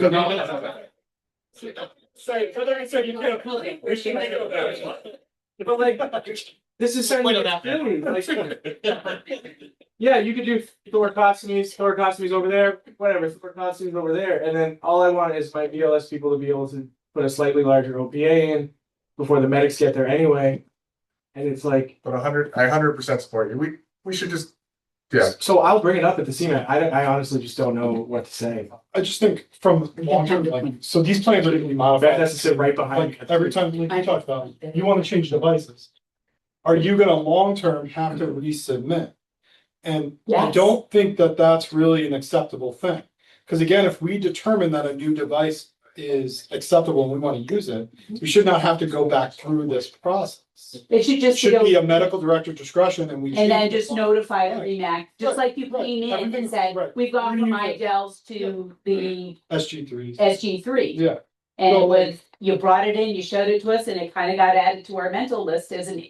Sorry, for the record, you can't pull it. But like, this is starting to get silly. Like, yeah, you could do thoracostomies over there, whatever, thoracostomies over there, and then all I want is my BLS people to be able to put a slightly larger OPA in before the medics get there anyway. And it's like, But I 100% support you. We should just, yeah. so I'll bring it up at the CMAT. I honestly just don't know what to say. I just think from long term, like, so these plans are gonna be modified. That's to sit right behind. Like every time we talk about, you wanna change devices. Are you gonna long term have to resubmit? And I Yes. don't think that that's really an acceptable thing. Cause again, if we determine that a new device is acceptable and we wanna use it, we should not have to go back through this process. It should It just should be go, a medical director discretion and we. and then change just it. notify the Right. Remac, just like you Right. came in Everything- and said, right. we've gone from iGels to the SG3. SG3. Yeah. And So, it was, you brought it in, you showed it to us, and it kind of got added to our mental list as an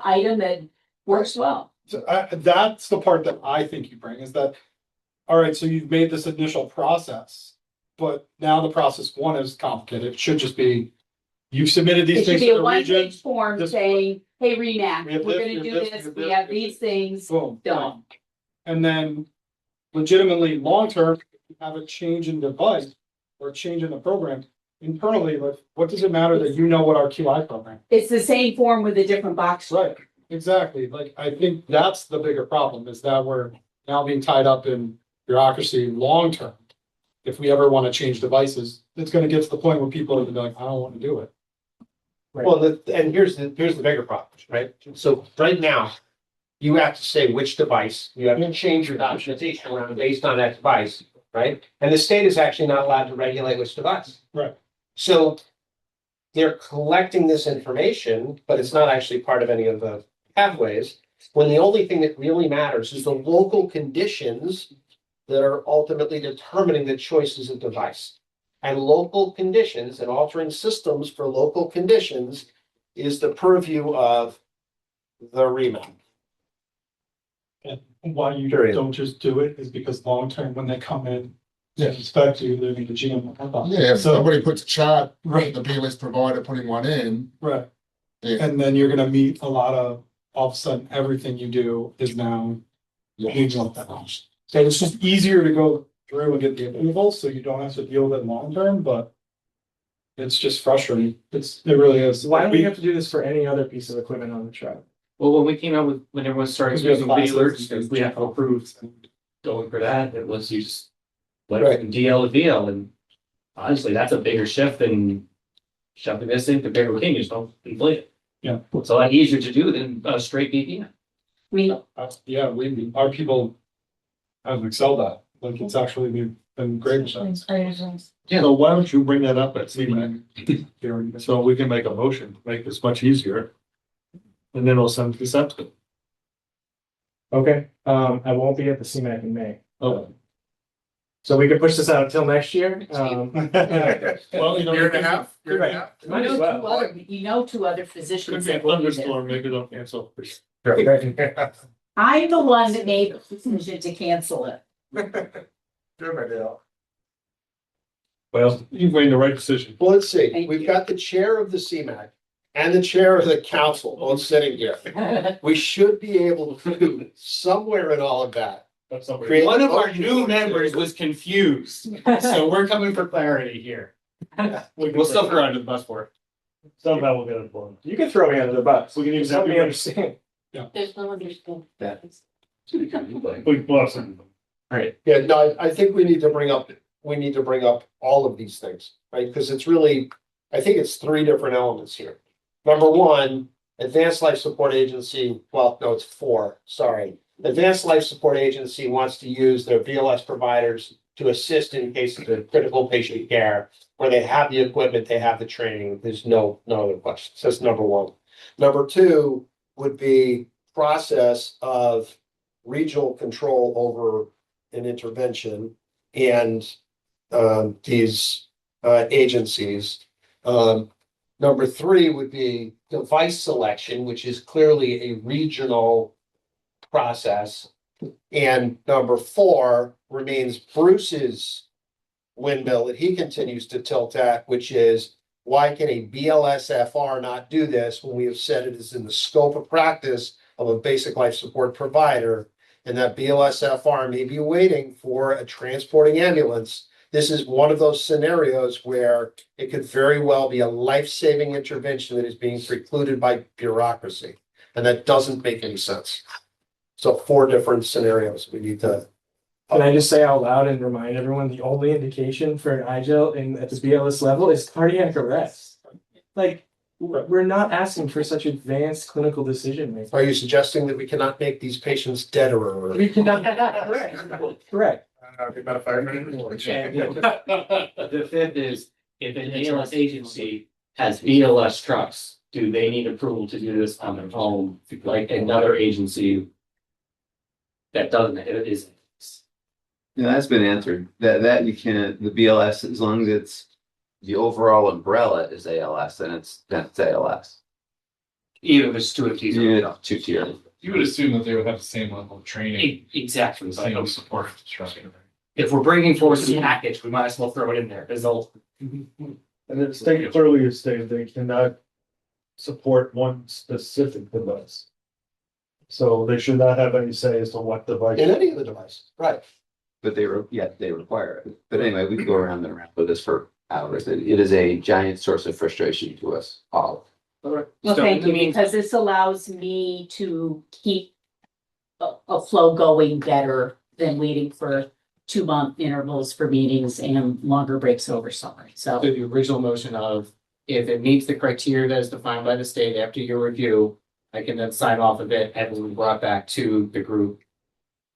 item that works well. So that's the part that I think you bring is that, all right, so you've made this initial process, but now the process one is complicated. It should just be, you've submitted It these should things be to a the region. one-page form this- saying, hey, Remac, We have we're this, gonna we do have this, this, we have we this, have we have these things Boom. done. And then legitimately, long-term, have a change in device or change in the program internally, like, what does it matter that you know what our QI program? It's the same form with a different box. Right, exactly. Like, I think that's the bigger problem is that we're now being tied up in bureaucracy long-term. If we ever want to change devices, it's gonna get to the point where people are gonna be like, I don't want to do it. Well, and here's the bigger problem, right? So right now, you have to say which device, you have to change your documentation around based on that device, right? And the state is actually not allowed to regulate which device. Right. So they're collecting this information, but it's not actually part of any of the pathways. When the only thing that really matters is the local conditions that are ultimately determining the choices of device. And local conditions and altering systems for local conditions is the purview of the Remac. And why you Period. don't just do it is because long-term, when they come in to inspect you, they're gonna GM. Yeah, if So, somebody puts a chart, Right. the BLS provider putting one in, right. Yeah. And then you're gonna meet a lot of, all of a sudden, everything you do is now. needs like that. So it's just easier to go through and get the approval, so you don't have to deal with it long term, but. It's just frustrating. It really is. Why don't we have to do this for any other piece of equipment on the truck? Well, when we came out with, when everyone started Because we have using classes videos, and we have to approve going for that, it was you just. Went Right. from DL to VL, and honestly, that's a bigger shift than shoving this in compared to what you just don't inflate it. Yeah. It's a lot easier to do than a straight BPM. I mean, Yeah, our people have excelled at, like, it's actually been great. So why don't you bring that up at CMAC? So we can make a motion, make this much easier. And then we'll send this out to them. Okay, I won't be at the CMAC in May. Oh. So we can push this out until next year. Well, you know. Year and a half. Might as well. You know two other Could physicians be a that will be there. thunderstorm, maybe they'll cancel. I'm the one that made the decision to cancel it. Well, you've made the right decision. Well, let's see, Thank we've you. got the chair of the CMAC and the chair of the council both sitting here. We should be able to do somewhere in all of that. That's something. Create- One of our new members was confused, so we're coming for clarity here. We'll still throw under the bus for it. Somehow we'll get it for them. You can throw me under the bus. We can use Help me that. understand. There's no understanding. We bless them. Yeah, no, I think we need to bring up all of these things, right? Because it's really, I think it's three different elements here. Number one, Advanced Life Support Agency, well, no, it's four, sorry. Advanced Life Support Agency wants to use their BLS providers to assist in cases of critical patient care, where they have the equipment, they have the training, there's no other questions. That's number one. Number two would be process of regional control over an intervention and these agencies. Number three would be device selection, which is clearly a regional process. And number four remains Bruce's windmill that he continues to tilt at, which is why can a BLSFR not do this when we have said it is in the scope of practice of a basic life support provider, and that BLSFR may be waiting for a transporting ambulance. This is one of those scenarios where it could very well be a life-saving intervention that is being precluded by bureaucracy, and that doesn't make any sense. So four different scenarios we need to. Can I just say out loud and remind everyone, the only indication for an IGEL at the BLS level is cardiac arrest. Like, we're not asking for such advanced clinical decision making. Are you suggesting that we cannot make these patients deader or? We cannot, correct. The fifth is, if an ALS agency has BLS trucks, do they need approval to do this on their own, like another agency that doesn't, it is. Yeah, that's been answered. That you can, the BLS, as long as it's the overall umbrella is ALS, then it's ALS. Either there's two of these. Yeah, two tier. You would assume that they would have the same level of training, Exactly. same support infrastructure. If we're bringing forward this package, we might as well throw it in there, because they'll. And the state clearly has stated they cannot support one specific device. So they should not have any say as to what device. In any of the devices, right? But they require it. But anyway, we can go around and around with this for hours. It is a giant source of frustration to us all. Well, thank you, because this allows me to keep a flow going better than waiting for 2-month intervals for meetings and longer breaks over summer. So The original motion of, if it meets the criteria that is defined by the state after your review, I can then sign off of it and we brought back to the group.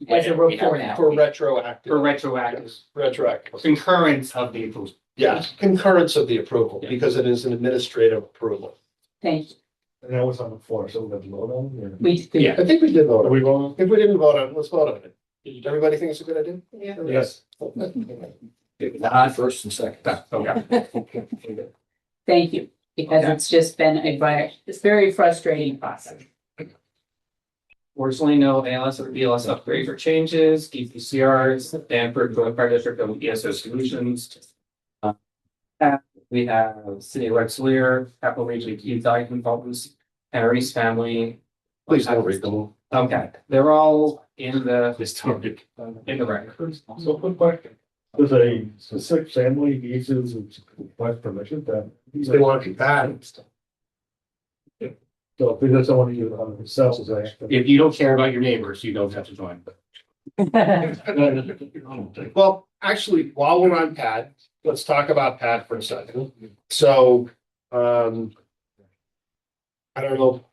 as a report out. For retroactive. For retroactive Yes, retroactive. concurrence of the approval. Yeah, concurrence of the approval, because it is an administrative approval. Thank you. And that was on the floor, so we have to vote on it. We, Yeah. I think we did vote Are on we it. voting? If we didn't vote on it, let's vote on it. Everybody think it's a good idea? Yes. Not first and second. thank you, because it's just been it's very frustrating process. Fortunately, no ALS or BLS upgrades or changes, DPCRs, Stanford, Joint Fire District, and ESO Solutions. We have City of Rensselaer, Capital Region Key Value Consultants, Henry's family. Please don't read them all. Okay, they're all in the, in the record. So quick question. There's a specific family uses and request permission that. They want to be bad. So if they just don't want to use it on themselves, they. If you don't care about your neighbors, you don't have to join. Well, actually, while we're on pad, let's talk about pad for a second. So, I don't know,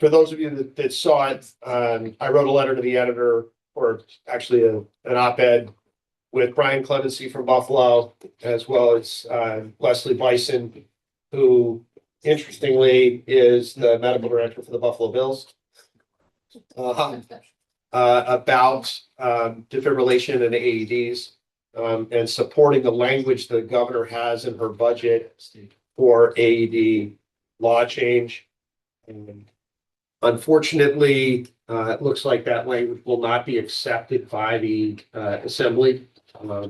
for those of you that saw it, I wrote a letter to the editor, or actually an op-ed with Brian Clemency from Buffalo, as well as Leslie Bison, who interestingly is the medical director for the Buffalo Bills. About defibrillation and AEDs, and supporting the language the governor has in her budget for AED law change. And unfortunately, it looks like that language will not be accepted by the assembly.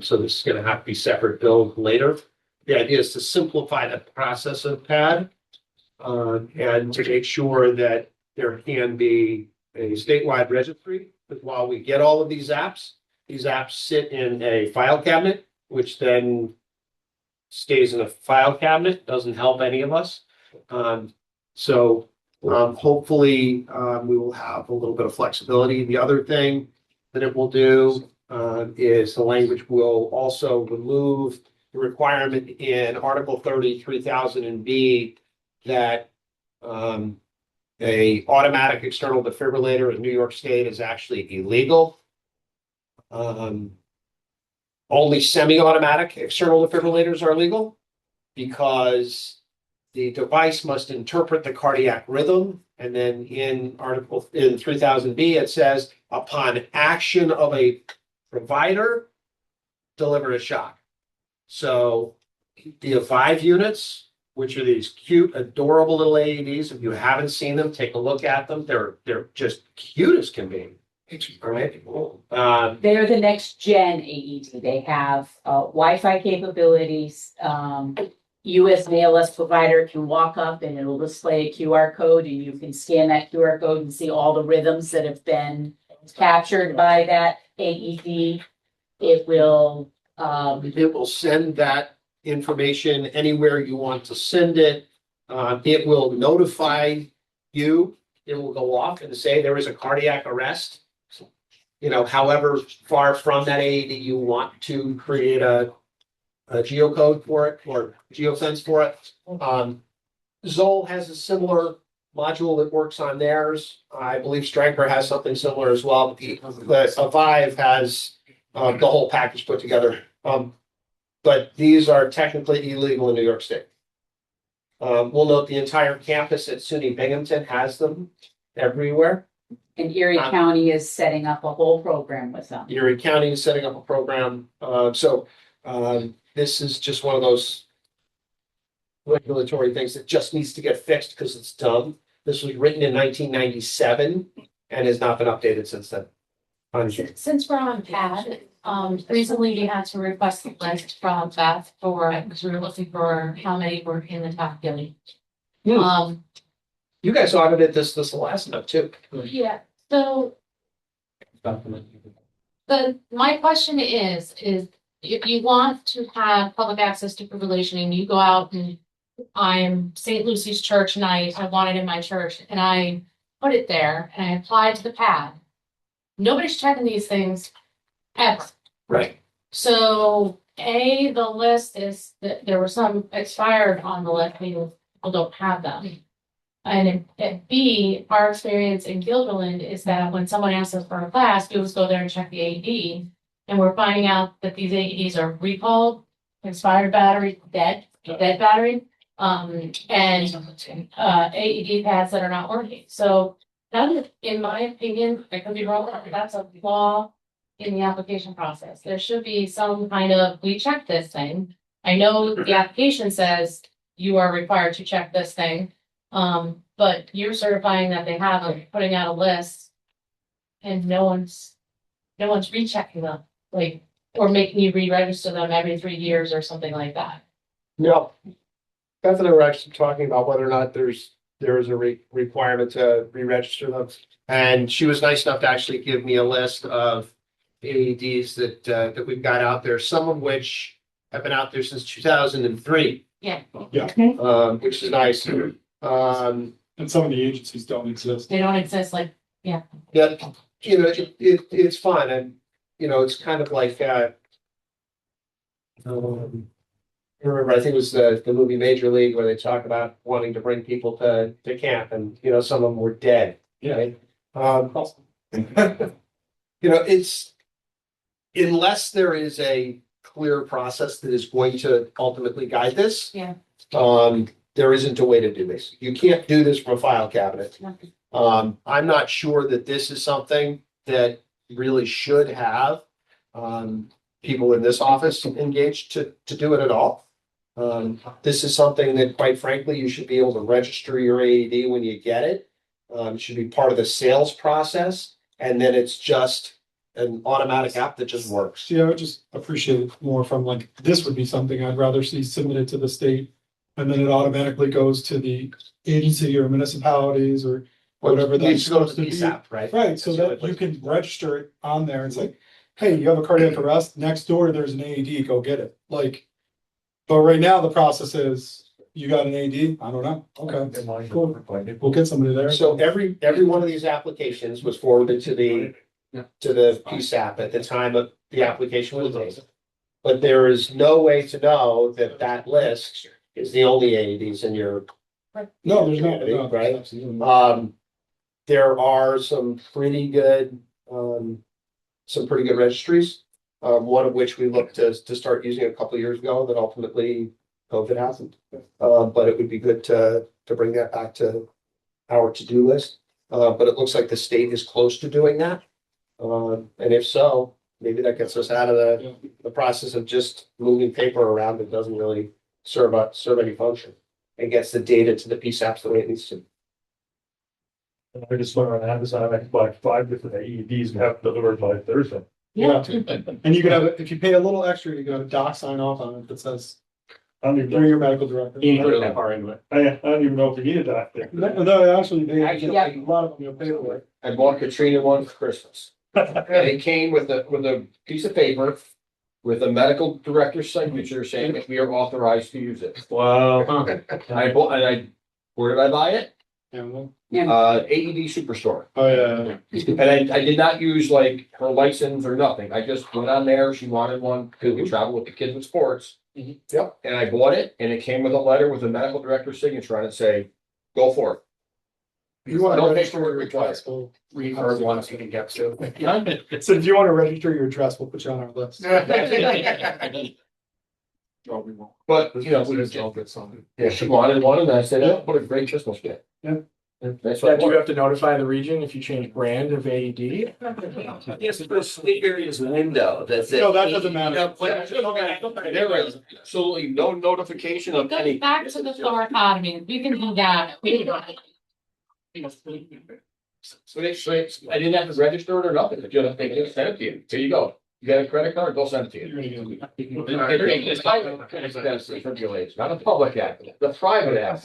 So this is going to have to be separate bill later. The idea is to simplify the process of PAD and to make sure that there can be a statewide registry. But while we get all of these apps sit in a file cabinet, which then stays in a file cabinet, doesn't help any of us. Hopefully we will have a little bit of flexibility. The other thing that it will do is the language will also remove the requirement in Article 30,000 and B that a automatic external defibrillator in New York State is actually illegal. Only semi-automatic external defibrillators are legal because the device must interpret the cardiac rhythm. And then in 3000B, it says upon action of a provider, deliver a shock. So the 5 units, which are these cute, adorable little AEDs. If you haven't seen them, take a look at them. They're just cute as can be. All right. They're the next gen AED. They have Wi-Fi capabilities. US ALS provider can walk up and it'll display a QR code, and you can scan that QR code and see all the rhythms that have been captured by that AED. It will send that information anywhere you want to send it. It will notify you. It will go off and say there is a cardiac arrest. However far from that AED you want to create a geocode for it or geofence for it. Zoll has a similar module that works on theirs. I believe Stryker has something similar as well. But Vive has the whole package put together. But these are technically illegal in New York State. We'll note the entire campus at SUNY Binghamton has them everywhere. And Erie County is setting up a whole program with them. Erie County is setting up a program. This is just one of those regulatory things that just needs to get fixed because it's dumb. This was written in 1997 and has not been updated since then. Since we're on PAD, recently we had to request a list from Beth because we were looking for how many were in the top billing. You guys audited this last time too. Yeah, so my question is if you want to have public access to defibrillation and you go out and I'm St. Lucy's Church and I want it in my church and I put it there and I applied to the PAD, nobody's checking these things ever. Right. So the list is that there were some expired on the list, people don't have them. And B, our experience in Guilderland is that when someone asks us for a class, we always go there and check the AED. And we're finding out that these AEDs are recalled, expired battery, dead battery, and AED pads that are not working. So that, in my opinion, I could be wrong, that's a flaw in the application process. There should be some kind of, we check this thing. I know the application says you are required to check this thing. But you're certifying that they have them, putting out a list, and no one's rechecking them, or making you re-register them every 3 years or something like that. No. Beth and I were actually talking about whether or not there is a requirement to re-register them. And she was nice enough to actually give me a list of AEDs that we've got out there, some of which have been out there since 2003. Yeah. Which is nice. And some of the agencies don't exist. They don't exist like, Yeah, it's fun, and, it's kind of like, I remember, I think it was the movie Major League where they talk about wanting to bring people to camp, and, some of them were dead. Right? It's, unless there is a clear process that is going to ultimately guide this. Yeah. There isn't a way to do this. You can't do this from a file cabinet. I'm not sure that this is something that really should have people in this office engaged to do it at all. This is something that, quite frankly, you should be able to register your AED when you get it. It should be part of the sales process, and then it's just an automatic app that just works. See, I would just appreciate it more from like, this would be something I'd rather see submitted to the state. And then it automatically goes to the agency or municipalities or whatever It needs that's to go to supposed the to be. piece app, right? Right, so that you can register it on there. It's like, hey, you have a cardiac arrest, next door, there's an AED, go get it. Like, but right now the process is, you got an AED? I don't know. Okay, cool. We'll get somebody there. So every one of these applications was forwarded to the PSAP at the time of the application was made. But there is no way to know that that list is the only AEDs in your. No, there's no. Right? Absolutely. There are some pretty good registries. One of which we looked to start using a couple of years ago that ultimately COVID happened. But it would be good to bring that back to our to-do list. But it looks like the state is close to doing that. And if so, maybe that gets us out of the process of just moving paper around that doesn't really serve any function. And gets the data to the PSAPs the way it needs to. I just went on Amazon, I can buy 5 different AEDs and have them delivered by Thursday. Yeah. And you could have, if you pay a little extra, you got a doc sign off on it that says, I don't even through your medical director. You can put that far into it. I don't even know if we needed that. No, actually, they, Actually, a lot of them you'll pay for it. I bought Katrina one for Christmas. And it came with a piece of paper with a medical director's signature saying that we are authorized to use it. Wow. Where did I buy it? AED Superstore. Oh, yeah. And I did not use like her license or nothing. I just went on there. She wanted one because we travel with the kids in sports. Yep. And I bought it and it came with a letter with a medical director's signature on it saying, go for it. You want to No register paperwork your required. address, we'll. Refer once you can get to. So if you want to register your address, we'll put you on our list. But, yeah, she wanted one and I said, oh, what a great Christmas gift. Yeah. That's Yeah, what. do you have to notify the region if you change brand of AED? Yes, the sleep area's window, that's it. No, that doesn't matter. There is absolutely no notification it of goes any. back to the thoracotomy. You can do that. So I didn't have to register it or nothing, they just sent it to you, here you go, you got a credit card, they'll send it to you. It's private defibrillators, not a public act, the private act.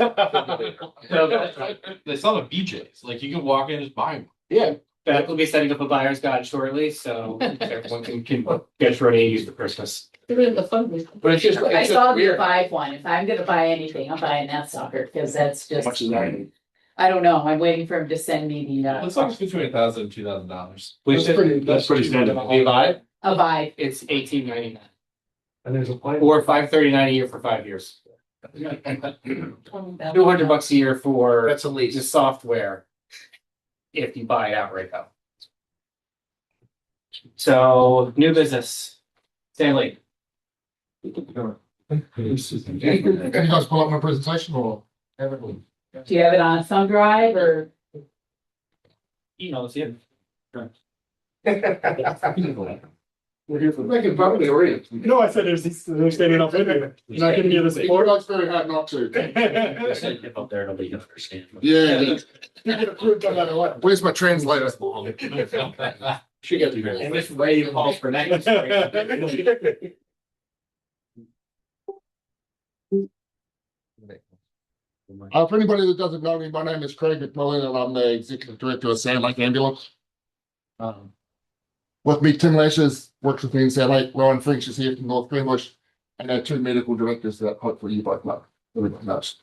They sell the BJ's, like you can walk in and just buy them. Yeah, Beth will be setting up a buyer's guide shortly, so everyone can get your own AEDs for Christmas. but it's just, I it's saw just the weird. Vive one. If I'm gonna buy anything, I'm buying that sucker, because that's How much just, is that? I don't know. I'm waiting for him to send me the, It's like between $1,000 and $2,000. Which is, that's pretty standard. Vive? a Vive. It's $18.99 And there's a plan. or $539 a year for 5 years. $200 a year for That's a lease. the software. If you buy it outright though. So, new business. Stanley. Can you guys pull up my presentation or? Do you have it on thumb drive or? Email us in. We're here for making public already. No, I said they're standing up with you. You're not giving you the support. It's very hard not to. Up there, nobody can understand. Yeah. Where's my translator? She gets me. And this wave calls for next. For anybody that doesn't know me, my name is Craig McMillan and I'm the executive director of Sand Lake Ambulance. with me, Tim Lashes works with me in Salt Lake, Rowan French is here from North Greenbush, and our two medical directors that hopefully you both know. Everybody knows.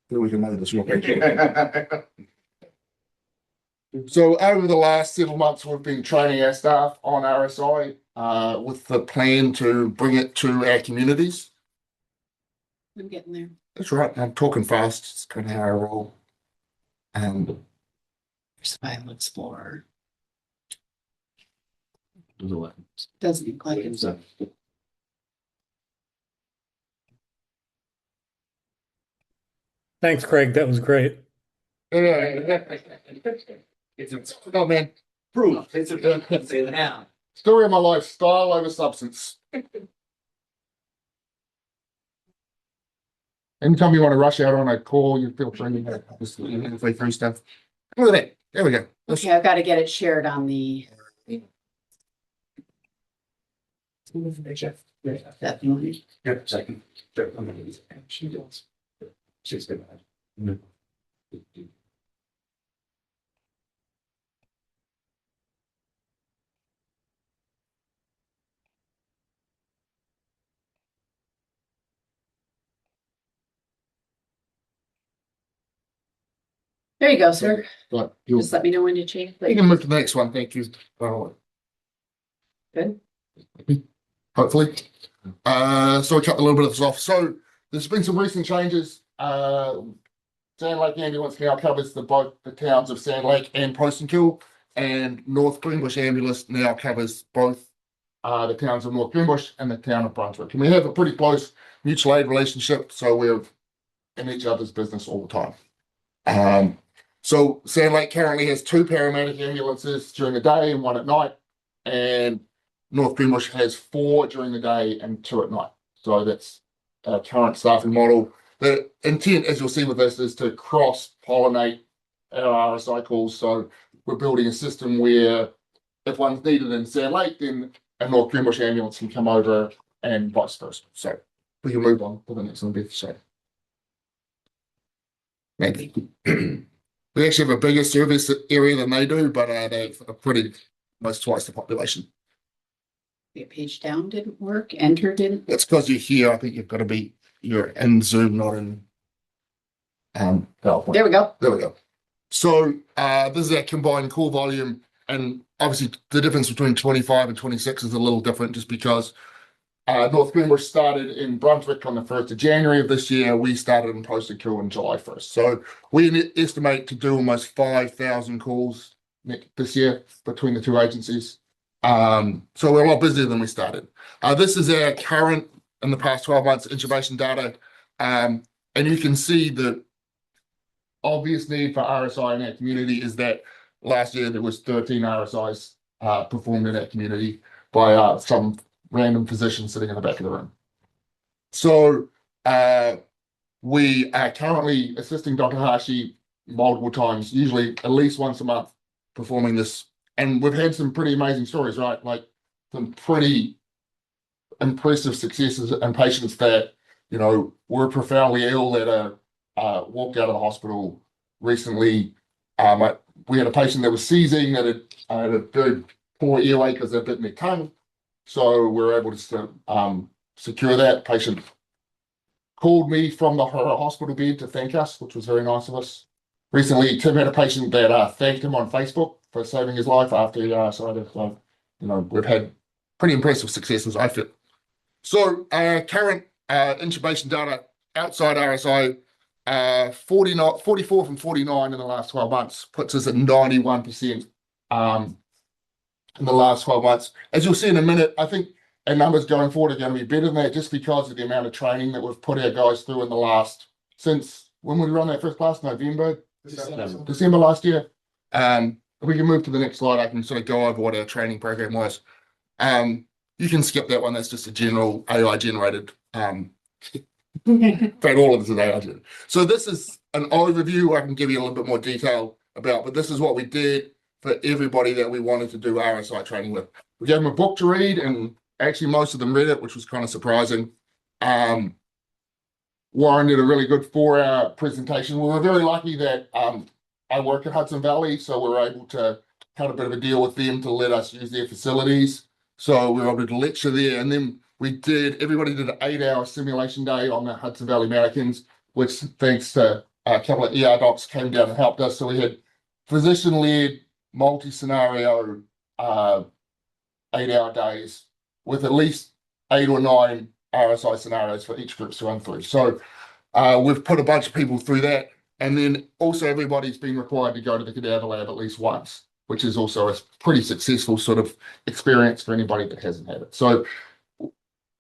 Who we can know this one. So over the last several months, we've been training our staff on RSI with the plan to bring it to our communities. I'm getting there. That's right. I'm talking fast. It's kind of how I roll. Survival Explorer. There's a lot. Doesn't look like it's. Thanks, Craig. That was great. No, man. Proof. It's a say now. Story of my life, style over substance. Anytime you want to rush out on a call, you feel free to just halfway through stuff. Look at that. There we go. Okay, I've got to get it shared on the. Definitely. Yep, second. Sure. She does. She's good. There you go, sir. Right, you Just let me know when to change. can move to the next one. Thank you. Good. Hopefully. So we cut a little bit of this off. So there's been some recent changes. Sand Lake Ambulance now covers both the towns of Sand Lake and Postenkill, and North Greenbush Ambulance now covers both the towns of North Greenbush and the town of Brunswick. And we have a pretty close mutual aid relationship, so we're in each other's business all the time. So Sand Lake currently has 2 paramedic ambulances during the day and 1 at night, and North Greenbush has 4 during the day and 2 at night. So that's our current staffing model. The intent, as you'll see with this, is to cross-pollinate our RSI calls. So we're building a system where if one's needed in Sand Lake, then a North Greenbush ambulance can come over and vice versa. So we can move on to the next one, Beth. So maybe. We actually have a bigger service area than they do, but they have a pretty almost twice the population. The page down didn't work. Enter didn't. That's because you're here. I think you've got to be, you're in Zoom, not in PowerPoint. There we go. There we go. So this is our combined call volume, and obviously the difference between 25 and 26 is a little different just because North Greenbush started in Brunswick on the 1st of January of this year. We started in Postenkill on July 1st. So we estimate to do almost 5,000 calls this year between the 2 agencies. So we're a lot busier than we started. This is our current, in the past 12 months, intubation data. And you can see the obvious need for RSI in our community is that last year there was 13 RSIs performed in our community by some random physician sitting in the back of the room. So we are currently assisting Dr. Hashi multiple times, usually at least once a month, performing this. And we've had some pretty amazing stories, right? Like some pretty impressive successes and patients that, you know, were profoundly ill that walked out of the hospital recently. We had a patient that was seizing that had a very poor airway because they've bitten their tongue. So we were able to secure that. Patient called me from the hospital bed to thank us, which was very nice of us. Recently, Tim had a patient that thanked him on Facebook for saving his life after he decided. So, you know, we've had pretty impressive successes, I feel. So current intubation data outside RSI, 44 from 49 in the last 12 months puts us at 91% in the last 12 months. As you'll see in a minute, I think our numbers going forward are going to be better than that just because of the amount of training that we've put our guys through in the last, since when we run that first class, November, December last year. If we can move to the next slide, I can sort of go over what our training program was. You can skip that one. That's just a general AI generated. In fact, all of this is AI generated. So this is an overview. I can give you a little bit more detail about, but this is what we did for everybody that we wanted to do RSI training with. We gave them a book to read, and actually most of them read it, which was kind of surprising. Warren did a really good 4-hour presentation. We were very lucky that I work at Hudson Valley, so we were able to had a bit of a deal with them to let us use their facilities. So we were able to lecture there, and then everybody did an 8-hour simulation day on the Hudson Valley Americans, which thanks to a couple of ER docs came down and helped us. So we had physician-led, multi-scenario, 8-hour days with at least 8 or 9 RSI scenarios for each group to run through. So we've put a bunch of people through that. And then also everybody's been required to go to the cadaver lab at least once, which is also a pretty successful sort of experience for anybody that hasn't had it. So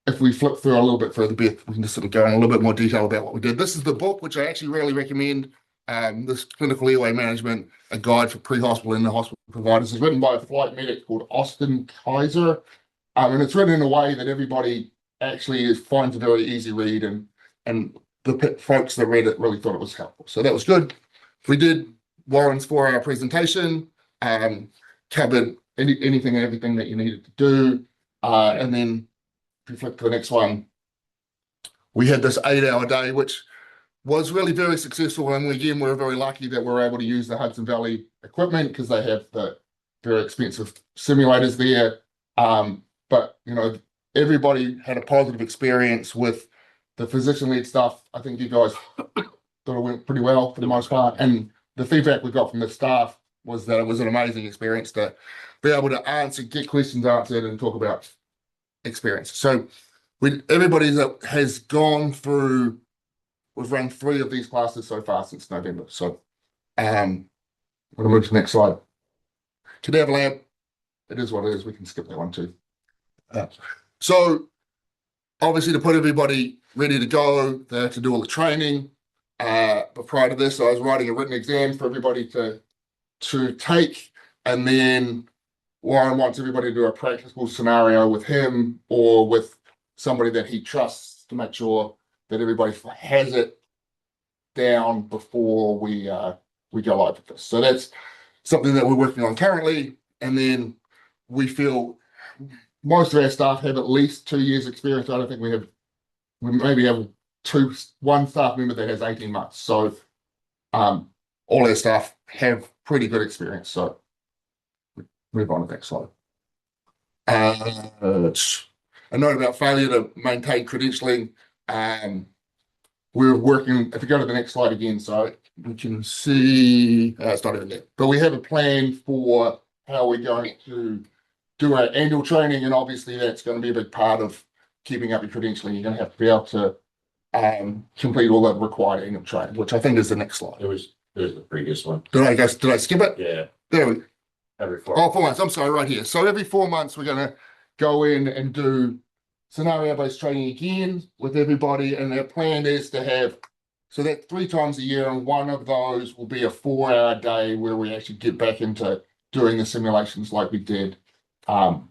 if we flip through a little bit further, Beth, we can just sort of go in a little bit more detail about what we did. This is the book, which I actually really recommend. This Clinical Airway Management, a guide for pre-hospital and the hospital providers, is written by a flight medic called Austin Kaiser. And it's written in a way that everybody actually finds a very easy read, and the folks that read it really thought it was helpful. So that was good. We did Warren's 4-hour presentation, covered anything and everything that you needed to do. And then if you flip to the next one, we had this 8-hour day, which was really very successful. And again, we're very lucky that we're able to use the Hudson Valley equipment because they have the very expensive simulators there. But, you know, everybody had a positive experience with the physician-led stuff. I think you guys thought it went pretty well for the most part. And the feedback we got from the staff was that it was an amazing experience to be able to get questions answered and talk about experience. So everybody that has gone through, we've run 3 of these classes so far since November. So I'm going to move to the next slide. Cadaver lab, it is what it is. We can skip that one too. So obviously to put everybody ready to go, they have to do all the training. But prior to this, I was writing a written exam for everybody to take. And then Warren wants everybody to do a practical scenario with him or with somebody that he trusts to make sure that everybody has it down before we go live with this. So that's something that we're working on currently. And then we feel most of our staff have at least 2 years experience. I don't think we maybe have one staff member that has 18 months. So all our staff have pretty good experience. So move on to the next slide. A note about failure to maintain credentialing. We're working, if you go to the next slide again, so we can see, it's not even there, but we have a plan for how we're going to do our annual training, and obviously that's going to be a big part of keeping up your credentialing. You're going to have to be able to complete all the required annual training, which I think is the next slide. It was the previous one. Did I skip it? Yeah. There we go. Every 4 4 months. I'm sorry, right here. So every 4 months, we're going to go in and do scenario-based training again with everybody. And our plan is to have, so that 3 times a year, and one of those will be a 4-hour day where we actually get back into doing the simulations like we did in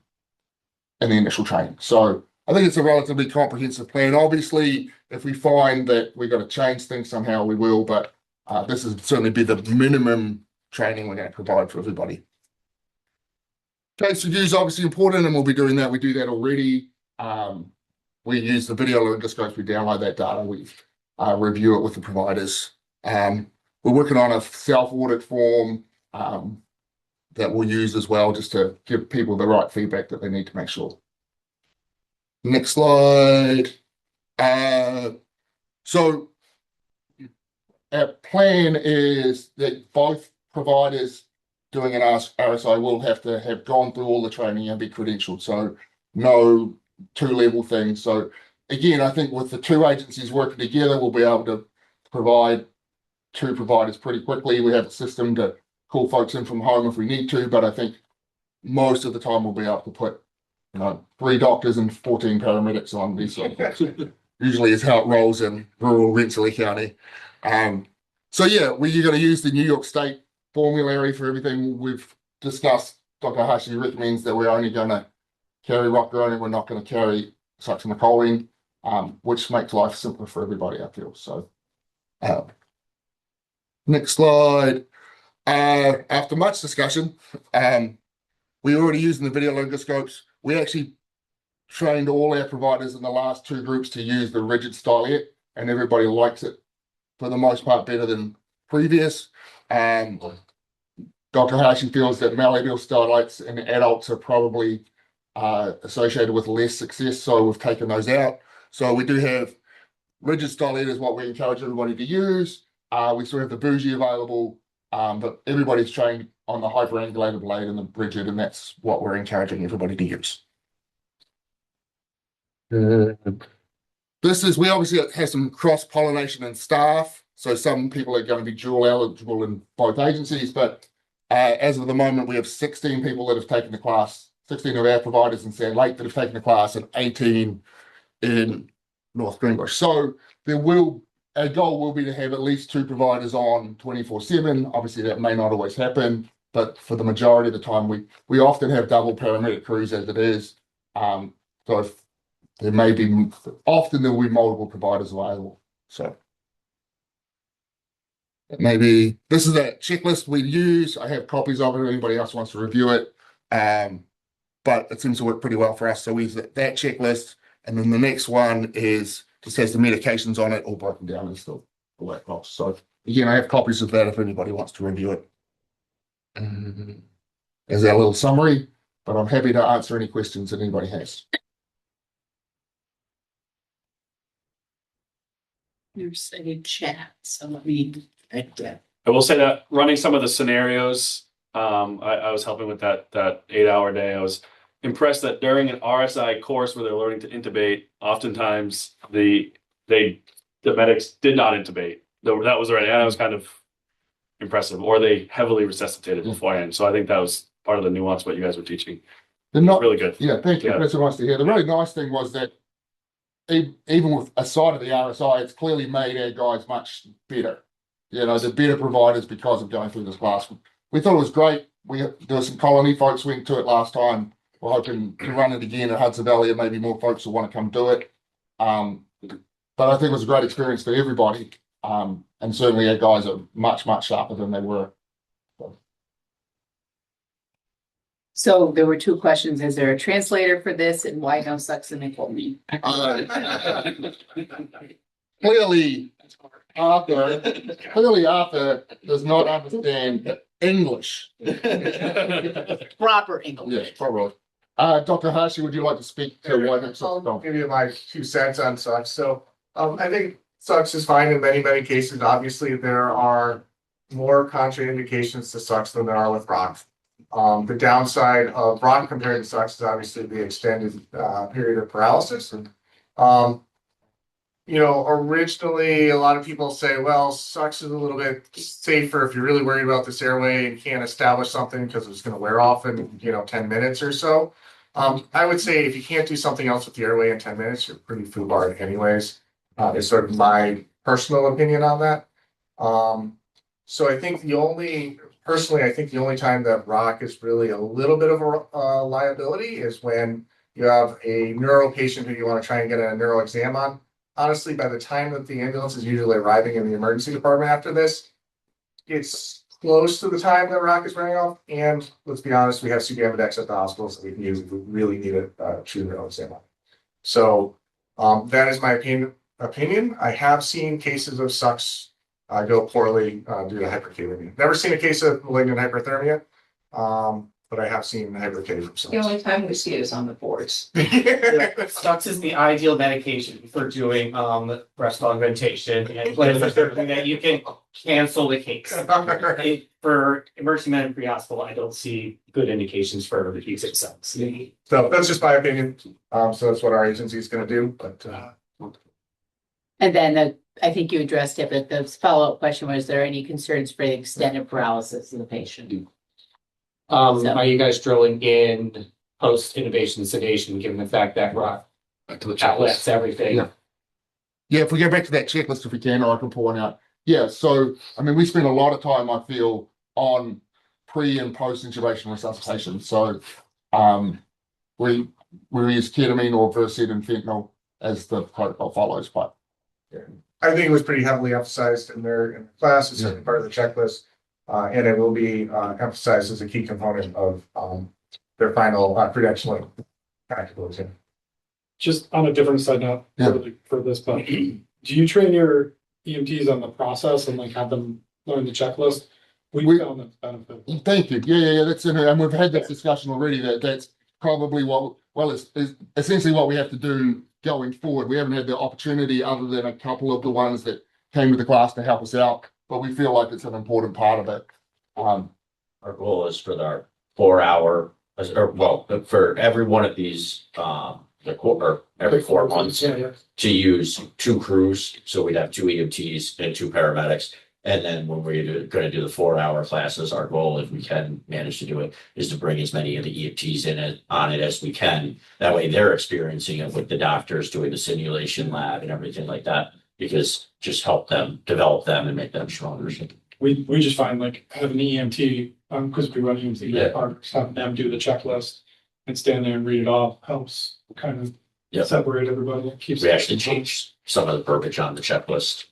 the initial training. So I think it's a relatively comprehensive plan. Obviously, if we find that we've got to change things somehow, we will, but this will certainly be the minimum training we're going to provide for everybody. Case review is obviously important, and we'll be doing that. We do that already. We use the video laryngoscopes, we download that data, we review it with the providers. We're working on a self-audit form that we'll use as well, just to give people the right feedback that they need to make sure. Next slide. So our plan is that both providers doing an RSI will have to have gone through all the training and be credentialed. So no 2-level thing. So again, I think with the 2 agencies working together, we'll be able to provide 2 providers pretty quickly. We have a system to call folks in from home if we need to, but I think most of the time we'll be able to put 3 doctors and 14 paramedics on these sort of things. Usually is how it rolls in rural Rensselaer County. So yeah, you're going to use the New York State formulary for everything we've discussed. Dr. Hashi recommends that we're only going to carry rocuronium, we're not going to carry succinylcholine, which makes life simpler for everybody, I feel. So next slide. After much discussion, we already using the video laryngoscopes. We actually trained all our providers in the last 2 groups to use the rigid stylet, and everybody likes it for the most part better than previous. Dr. Hashi feels that malleable stylites in adults are probably associated with less success, so we've taken those out. So we do have rigid stylite is what we encourage everybody to use. We still have the bougie available, but everybody's trained on the hyperangulated blade and the rigid, and that's what we're encouraging everybody to use. We obviously have some cross-pollination in staff. So some people are going to be dual eligible in both agencies, but as of the moment, we have 16 people that have taken the class, 16 of our providers in Sand Lake that have taken the class, and 18 in North Greenbush. So our goal will be to have at least 2 providers on 24/7. Obviously, that may not always happen, but for the majority of the time, we often have double paramedic crews as it is. So if there may be, often there will be multiple providers available. So maybe this is a checklist we use. I have copies of it if anybody else wants to review it. But it seems to work pretty well for us. So we use that checklist. And then the next one just has the medications on it all broken down and still the weight loss. So again, I have copies of that if anybody wants to review it. As our little summary, but I'm happy to answer any questions that anybody has. There's a chat, so let me. I will say that running some of the scenarios, I was helping with that 8-hour day. I was impressed that during an RSI course where they're learning to intubate, oftentimes the medics did not intubate. That was already, and I was kind of impressive, or they heavily resuscitated beforehand. So I think that was part of the nuance what you guys were teaching. They're not really good. Yeah, thank you. Yeah. That's nice to hear. The really nice thing was that even with aside of the RSI, it's clearly made our guys much better. You know, the better providers because of going through this class. We thought it was great. There were some colony folks went to it last time. We're hoping to run it again at Hudson Valley, and maybe more folks will want to come do it. But I think it was a great experience for everybody. And certainly our guys are much, much sharper than they were. So there were 2 questions. Is there a translator for this, and why no succinylcholine? Clearly, Arthur does not understand English. Proper English. Yes, probably. Dr. Hashi, would you like to speak to why that's I'll give you my 2 cents on sucks. So I think sucks is fine in many, many cases. Obviously, there are more contraindications to sucks than there are with rock. The downside of rock compared to sucks is obviously the extended period of paralysis. Originally a lot of people say, well, sucks is a little bit safer if you're really worried about this airway and can't establish something because it's going to wear off in 10 minutes or so. I would say if you can't do something else with the airway in 10 minutes, you're pretty foobarred anyways. Is sort of my personal opinion on that. So I think the only time that rock is really a little bit of a liability is when you have a neuro patient who you want to try and get a neuro exam on. Honestly, by the time that the ambulance is usually arriving in the emergency department after this, it's close to the time that rock is wearing off. And let's be honest, we have Sugammadex at the hospitals that we can use if we really need a true neuro exam on. So that is my opinion. I have seen cases of sucks go poorly due to hyperkalemia. Never seen a case of malignant hyperthermia, but I have seen hyperkalemia from sucks. The only time we see it is on the boards. Sucks is the ideal medication for doing breast augmentation and something that you can cancel the case. For emergency medicine pre-hospital, I don't see good indications for using sucks. So that's just my opinion. So that's what our agency is going to do. But And then I think you addressed it, but the follow-up question was, there any concerns for the extended paralysis in the patient? Are you guys drilling in post-intubation sedation, given the fact that rock outlets everything? Yeah, if we go back to that checklist, if we can, or I can point out. Yeah, so, I mean, we spend a lot of time, I feel, on pre and post intubation resuscitation. So we use ketamine or Versed and fentanyl as the protocol follows. But I think it was pretty heavily emphasized in their class. It's part of the checklist. And it will be emphasized as a key component of their final credentialing practicals. Just on a different side note for this, but do you train your EMTs on the process and like have them learn the checklist? We found that benefit. Thank you. Yeah, that's in here. And we've had this discussion already that's probably it's essentially what we have to do going forward. We haven't had the opportunity other than a couple of the ones that came to the class to help us out, but we feel like it's an important part of it. Our goal is for our 4 hour, for every one of these, every 4 months to use 2 crews. So we'd have 2 EMTs and 2 paramedics. And then when we're going to do the 4 hour classes, our goal, if we can manage to do it, is to bring as many of the EMTs on it as we can. That way they're experiencing it with the doctors doing the simulation lab and everything like that, because just help them develop them and make them stronger. We just find like having an EMT, because we run EMT, having them do the checklist and stand there and read it off helps kind of separate everybody. We actually changed some of the verbiage on the checklist.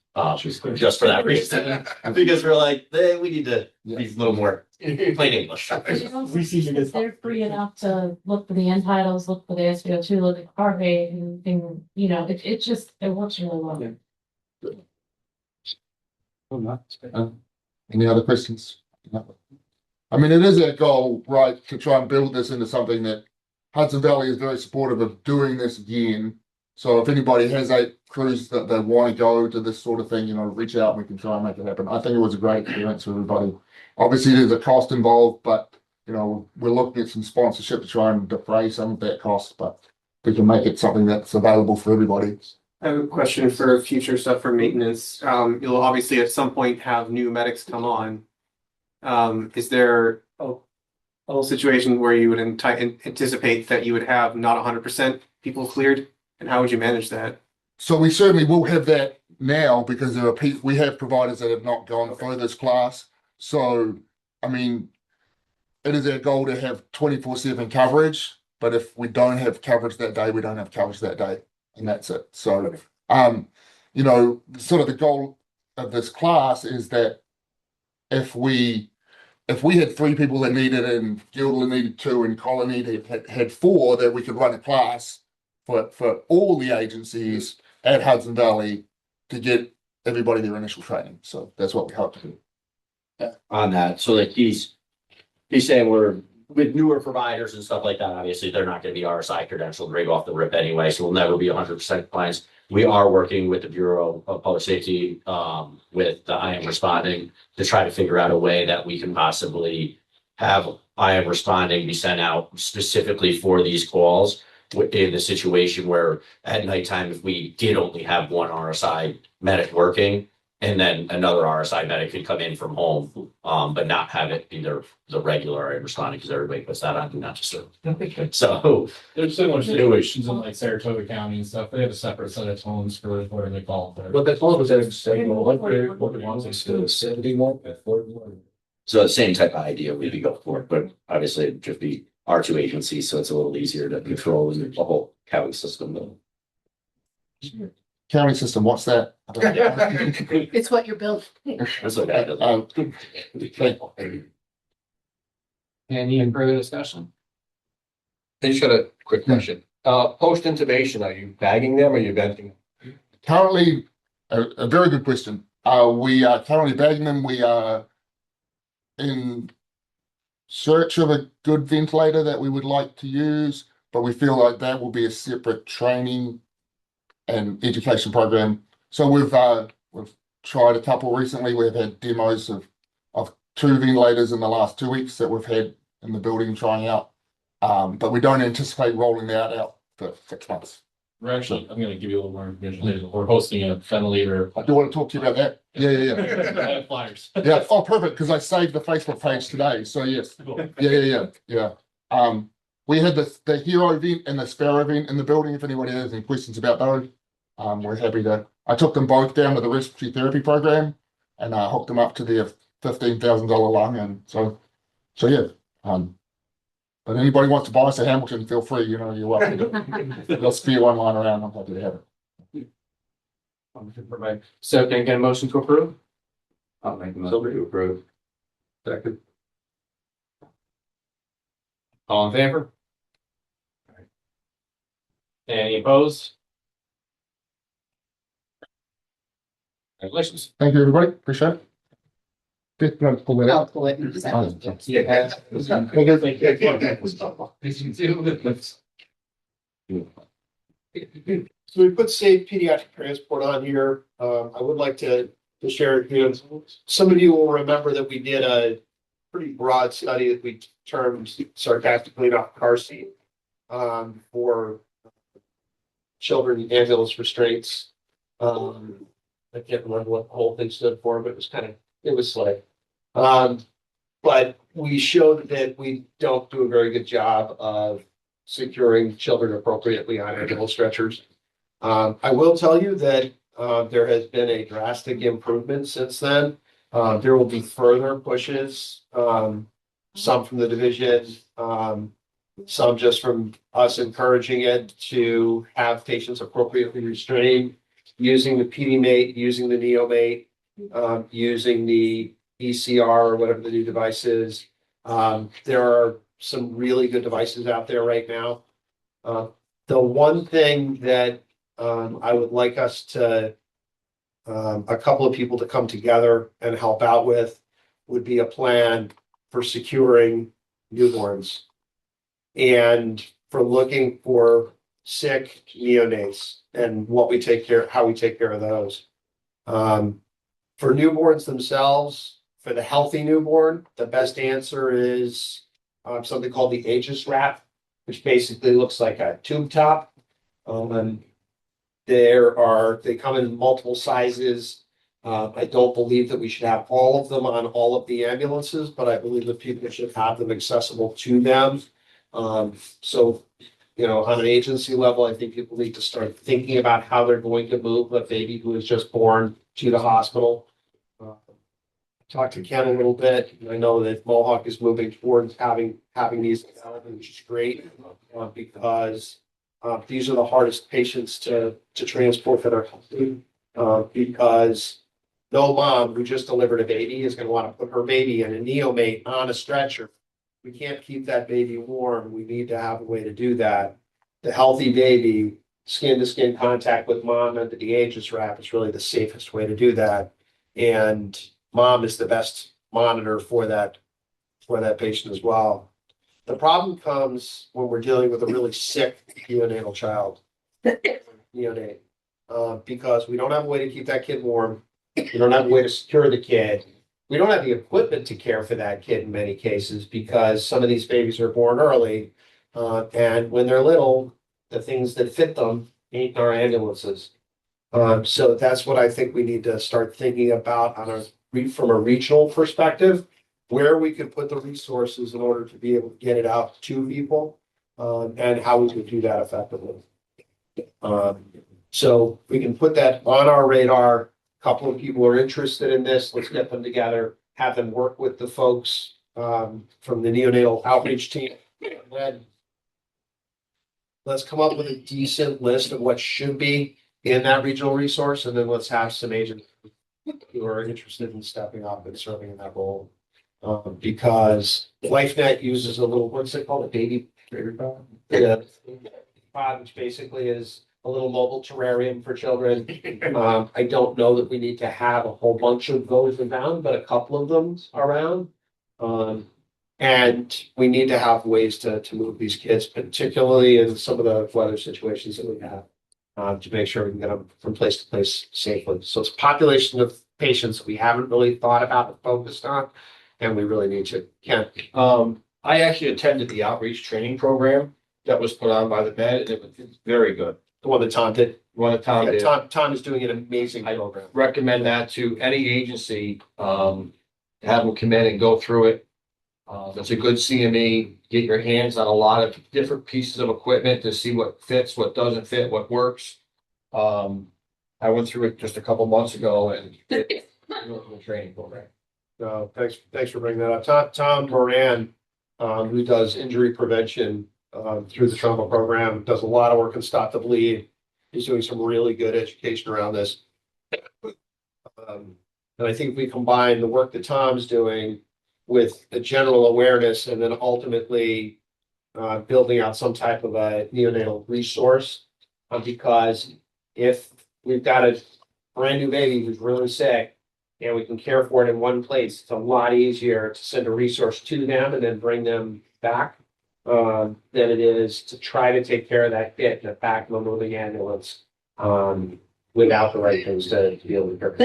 Just for that reason, because we're like, we need to be a little more plain English. They're free enough to look for the end titles, look for the SVO2, look at the heart rate, and it works really well. Any other questions? No. I mean, it is our goal, right, to try and build this into something that Hudson Valley is very supportive of doing this again. So if anybody has 8 crews that they want to go to this sort of thing, reach out and we can try and make it happen. I think it was a great experience for everybody. Obviously, there's a cost involved, but we're looking at some sponsorship to try and defray some of that cost, but we can make it something that's available for everybody. I have a question for future stuff for maintenance. You'll obviously at some point have new medics come on. Is there a whole situation where you would anticipate that you would have not 100% people cleared? And how would you manage that? So we certainly will have that now because we have providers that have not gone through this class. So, I mean, it is our goal to have 24/7 coverage, but if we don't have coverage that day, we don't have coverage that day, and that's it. So, sort of the goal of this class is that if we had 3 people that needed it and Gilder needed 2 and Colony had 4, that we could run a class for all the agencies at Hudson Valley to get everybody their initial training. So that's what we hope to do. On that, so like he's saying we're with newer providers and stuff like that. Obviously, they're not going to be RSI credentialed right off the rip anyway, so we'll never be 100% compliance. We are working with the Bureau of Public Safety, with the I am responding to try to figure out a way that we can possibly have I am responding be sent out specifically for these calls in the situation where at nighttime, if we did only have one RSI medic working, and then another RSI medic could come in from home, but not have it be the regular I am responding, because everybody puts that on, not just so There's similar situations in like Saratoga County and stuff. They have a separate set of tones for whatever they call it. But that phone was at what ones instead of 71 at 41. So the same type of idea we'd be going for, but obviously it'd just be our 2 agencies, so it's a little easier to control in the whole county system. County system, what's that? It's what you're building. That's okay. Any further discussion? I just got a quick question. Post intubation, are you bagging them or are you venting? Currently, a very good question. We are currently bagging them. We are in search of a good ventilator that we would like to use, but we feel like that will be a separate training and education program. So we've tried a couple recently. We've had demos of 2 ventilators in the last 2 weeks that we've had in the building trying out. But we don't anticipate rolling that out for 6 months. We're actually, I'm going to give you a little more information later. We're hosting a ventilator. I do want to talk to you about that. Yeah. I have flyers. Yeah. Oh, perfect. Because I saved the Facebook page today. So yes. Yeah. We had the hero event and the sparrow event in the building. If anybody has any questions about those, we're happy to. I took them both down to the respiratory therapy program and hooked them up to their $15,000 lung, and so yeah. But anybody wants to buy us a Hamilton, feel free. You're welcome. There'll spare one lying around. I'm happy to have it. So can I get a motion to approve? I'll make a motion to approve. Second. All in favor? Any opposed? Congratulations. Thank you, everybody. Appreciate it. let's pull it I'll out. pull it in a second. So we put safe pediatric transport on here. I would like to share, some of you will remember that we did a pretty broad study that we termed sarcastically not car seat, for children in ambulance restraints. I can't remember what the whole thing stood for, but it was slick. But we showed that we don't do a very good job of securing children appropriately on ambulance stretchers. I will tell you that there has been a drastic improvement since then. There will be further pushes, some from the division, some just from us encouraging it to have patients appropriately restrained, using the PD mate, using the neomate, using the ECR or whatever the new device is. There are some really good devices out there right now. The one thing that I would like us to, a couple of people to come together and help out with would be a plan for securing newborns and for looking for sick neonates and how we take care of those. For newborns themselves, for the healthy newborn, the best answer is something called the Aegis wrap, which basically looks like a tube top. They come in multiple sizes. I don't believe that we should have all of them on all of the ambulances, but I believe that people should have them accessible to them. So, on an agency level, I think people need to start thinking about how they're going to move a baby who is just born to the hospital. Talked to Ken a little bit. I know that Mohawk is moving towards having these available, which is great, because these are the hardest patients to transport that are healthy, because no mom who just delivered a baby is going to want to put her baby in a neomate on a stretcher. We can't keep that baby warm. We need to have a way to do that. The healthy baby, skin to skin contact with mom under the Aegis wrap is really the safest way to do that. And mom is the best monitor for that patient as well. The problem comes when we're dealing with a really sick neonatal child, neonate, because we don't have a way to keep that kid warm. We don't have a way to secure the kid. We don't have the equipment to care for that kid in many cases, because some of these babies are born early, and when they're little, the things that fit them ain't our ambulances. So that's what I think we need to start thinking about from a regional perspective, where we could put the resources in order to be able to get it out to people, and how we could do that effectively. So we can put that on our radar. A couple of people are interested in this. Let's get them together, have them work with the folks from the neonatal outreach team. Let's come up with a decent list of what should be in that regional resource, and then let's have some agents who are interested in stepping up and serving in that role. Because LifeNet uses a little, what's it called, a baby pod? Yeah, pod, which basically is a little mobile terrarium for children. I don't know that we need to have a whole bunch of those around, but a couple of them around. And we need to have ways to move these kids, particularly in some of the weather situations that we have, to make sure we can get them from place to place safely. So it's a population of patients that we haven't really thought about and focused on, and we really need to. Ken? I actually attended the outreach training program that was put on by the Med, and it was very good. The one that Tom did. The one that Tom did. Tom is doing an amazing program. Recommend that to any agency, have them come in and go through it. It's a good CME, get your hands on a lot of different pieces of equipment to see what fits, what doesn't fit, what works. I went through it just a couple months ago and it's a training program. Thanks for bringing that up. Tom Moran, who does injury prevention through the trauma program, does a lot of work in Stop the Bleed. He's doing some really good education around this. And I think if we combine the work that Tom's doing with the general awareness and then ultimately building out some type of a neonatal resource, because if we've got a brand new baby who's really sick and we can care for it in one place, it's a lot easier to send a resource to them and then bring them back than it is to try to take care of that hit in the back of a moving ambulance without the right things to be able to care.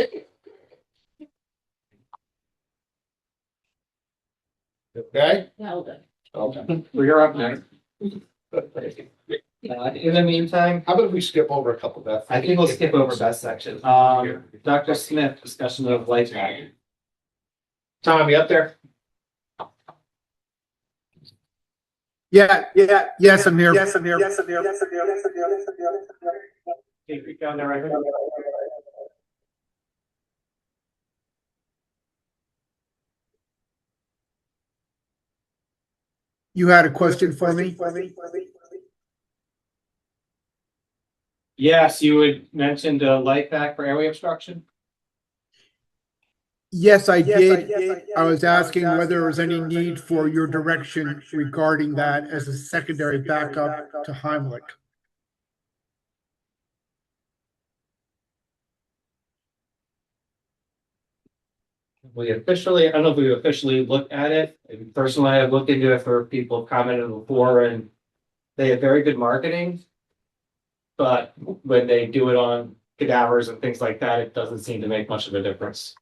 Okay? Well Okay. You're up next. In the meantime, How about if we skip over a couple of that? I think we'll skip over that section. Dr. Smith, discussion of light tag. Tom, you up there? Yes, I'm here. Okay, down there, right here. You had a question for me? Yes, you had mentioned a light pack for airway obstruction. Yes, I did. I was asking whether there was any need for your direction regarding that as a secondary backup to Heimlich. I don't know if we officially looked at it. Personally, I've looked into it for people who've commented before, and they have very good marketing. But when they do it on cadavers and things like that, it doesn't seem to make much of a difference.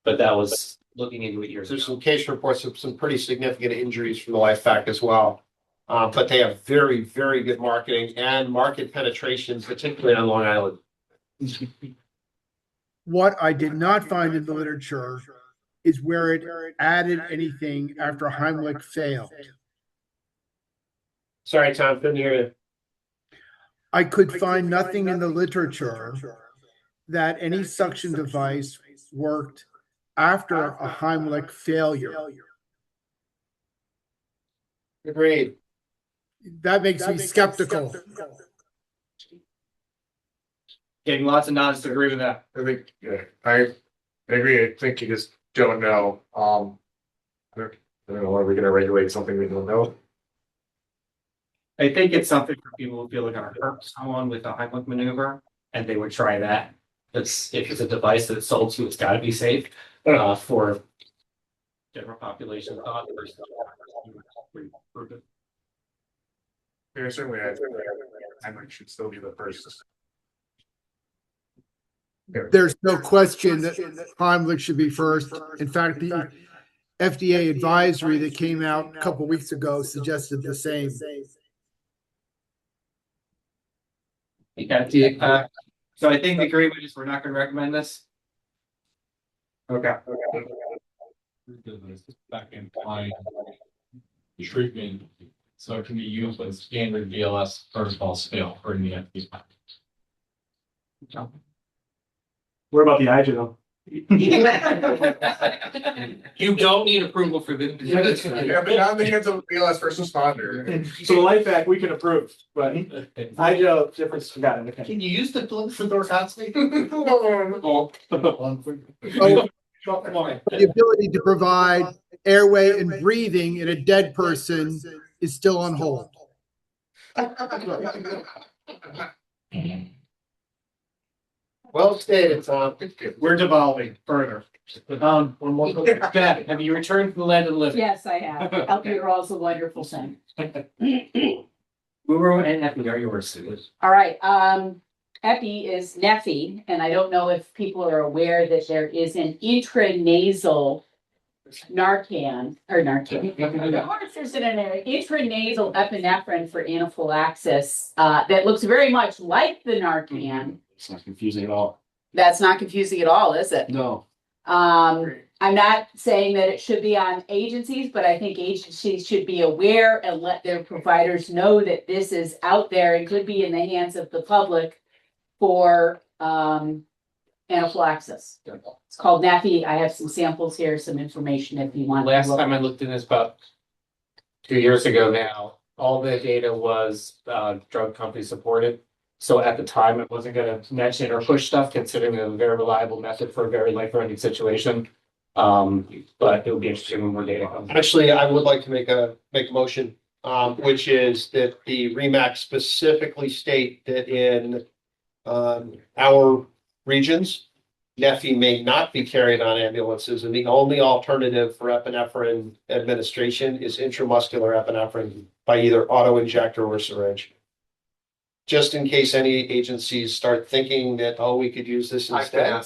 But that was looking into it years There's ago. some case reports of some pretty significant injuries from the life pack as well. But they have very, very good marketing and market penetration, particularly on Long Island. What I did not find in the literature is where it added anything after Heimlich failed. Sorry, Tom, couldn't hear you. I could find nothing in the literature that any suction device worked after a Heimlich failure. Agreed. That makes me skeptical. Getting lots of nods to agree with that. I think, yeah, I agree. I think you just don't know. I don't know, are we gonna regulate something we don't know? I think it's something for people who feel like are hurt someone with a Heimlich maneuver, and they would try that. If it's a device that's sold to, it's gotta be safe, for general population. Yeah, certainly, I might should still be the first. There's no question that Heimlich should be first. In fact, the FDA advisory that came out a couple weeks ago suggested the same. Yeah, so I think the agreement is we're not gonna recommend this. Okay. Back in line treatment, so it can be used when standard BLS protocols fail for the FDA. What about the IGEL? You don't need approval for this. Yeah, but now the hands of BLS first responder. So the light pack we can approve, but IGEL difference forgotten. Okay. Can you use the door constantly? The ability to provide airway and breathing in a dead person is still on hold. Well stated, Tom. We're devolving further. One more. Beth, have you returned from the land of the living? Yes, I have. You're also a wonderful thing. Guru and Epi are yours. All right, Epi is Neffy, and I don't know if people are aware that there is an intranasal Narcan, or Narcan. Of course, there's an intranasal epinephrine for anaphylaxis, that looks very much like the Narcan. It's not confusing at all. That's not confusing at all, is it? No. I'm not saying that it should be on agencies, but I think agencies should be aware and let their providers know that this is out there and could be in the hands of the public for anaphylaxis. It's called NAPI. I have some samples here, some information if you want. Last time I looked in this about 2 years ago now, all the data was drug company supported. So at the time, it wasn't going to mention or push stuff, considering it a very reliable method for a very life-threatening situation. But it would be interesting when more data comes. Actually, I would like to make a motion, which is that the Remac specifically state that in our regions, Neffy may not be carried on ambulances, and the only alternative for epinephrine administration is intramuscular epinephrine by either auto injector or syringe. Just in case any agencies start thinking that, oh, we could use this instead.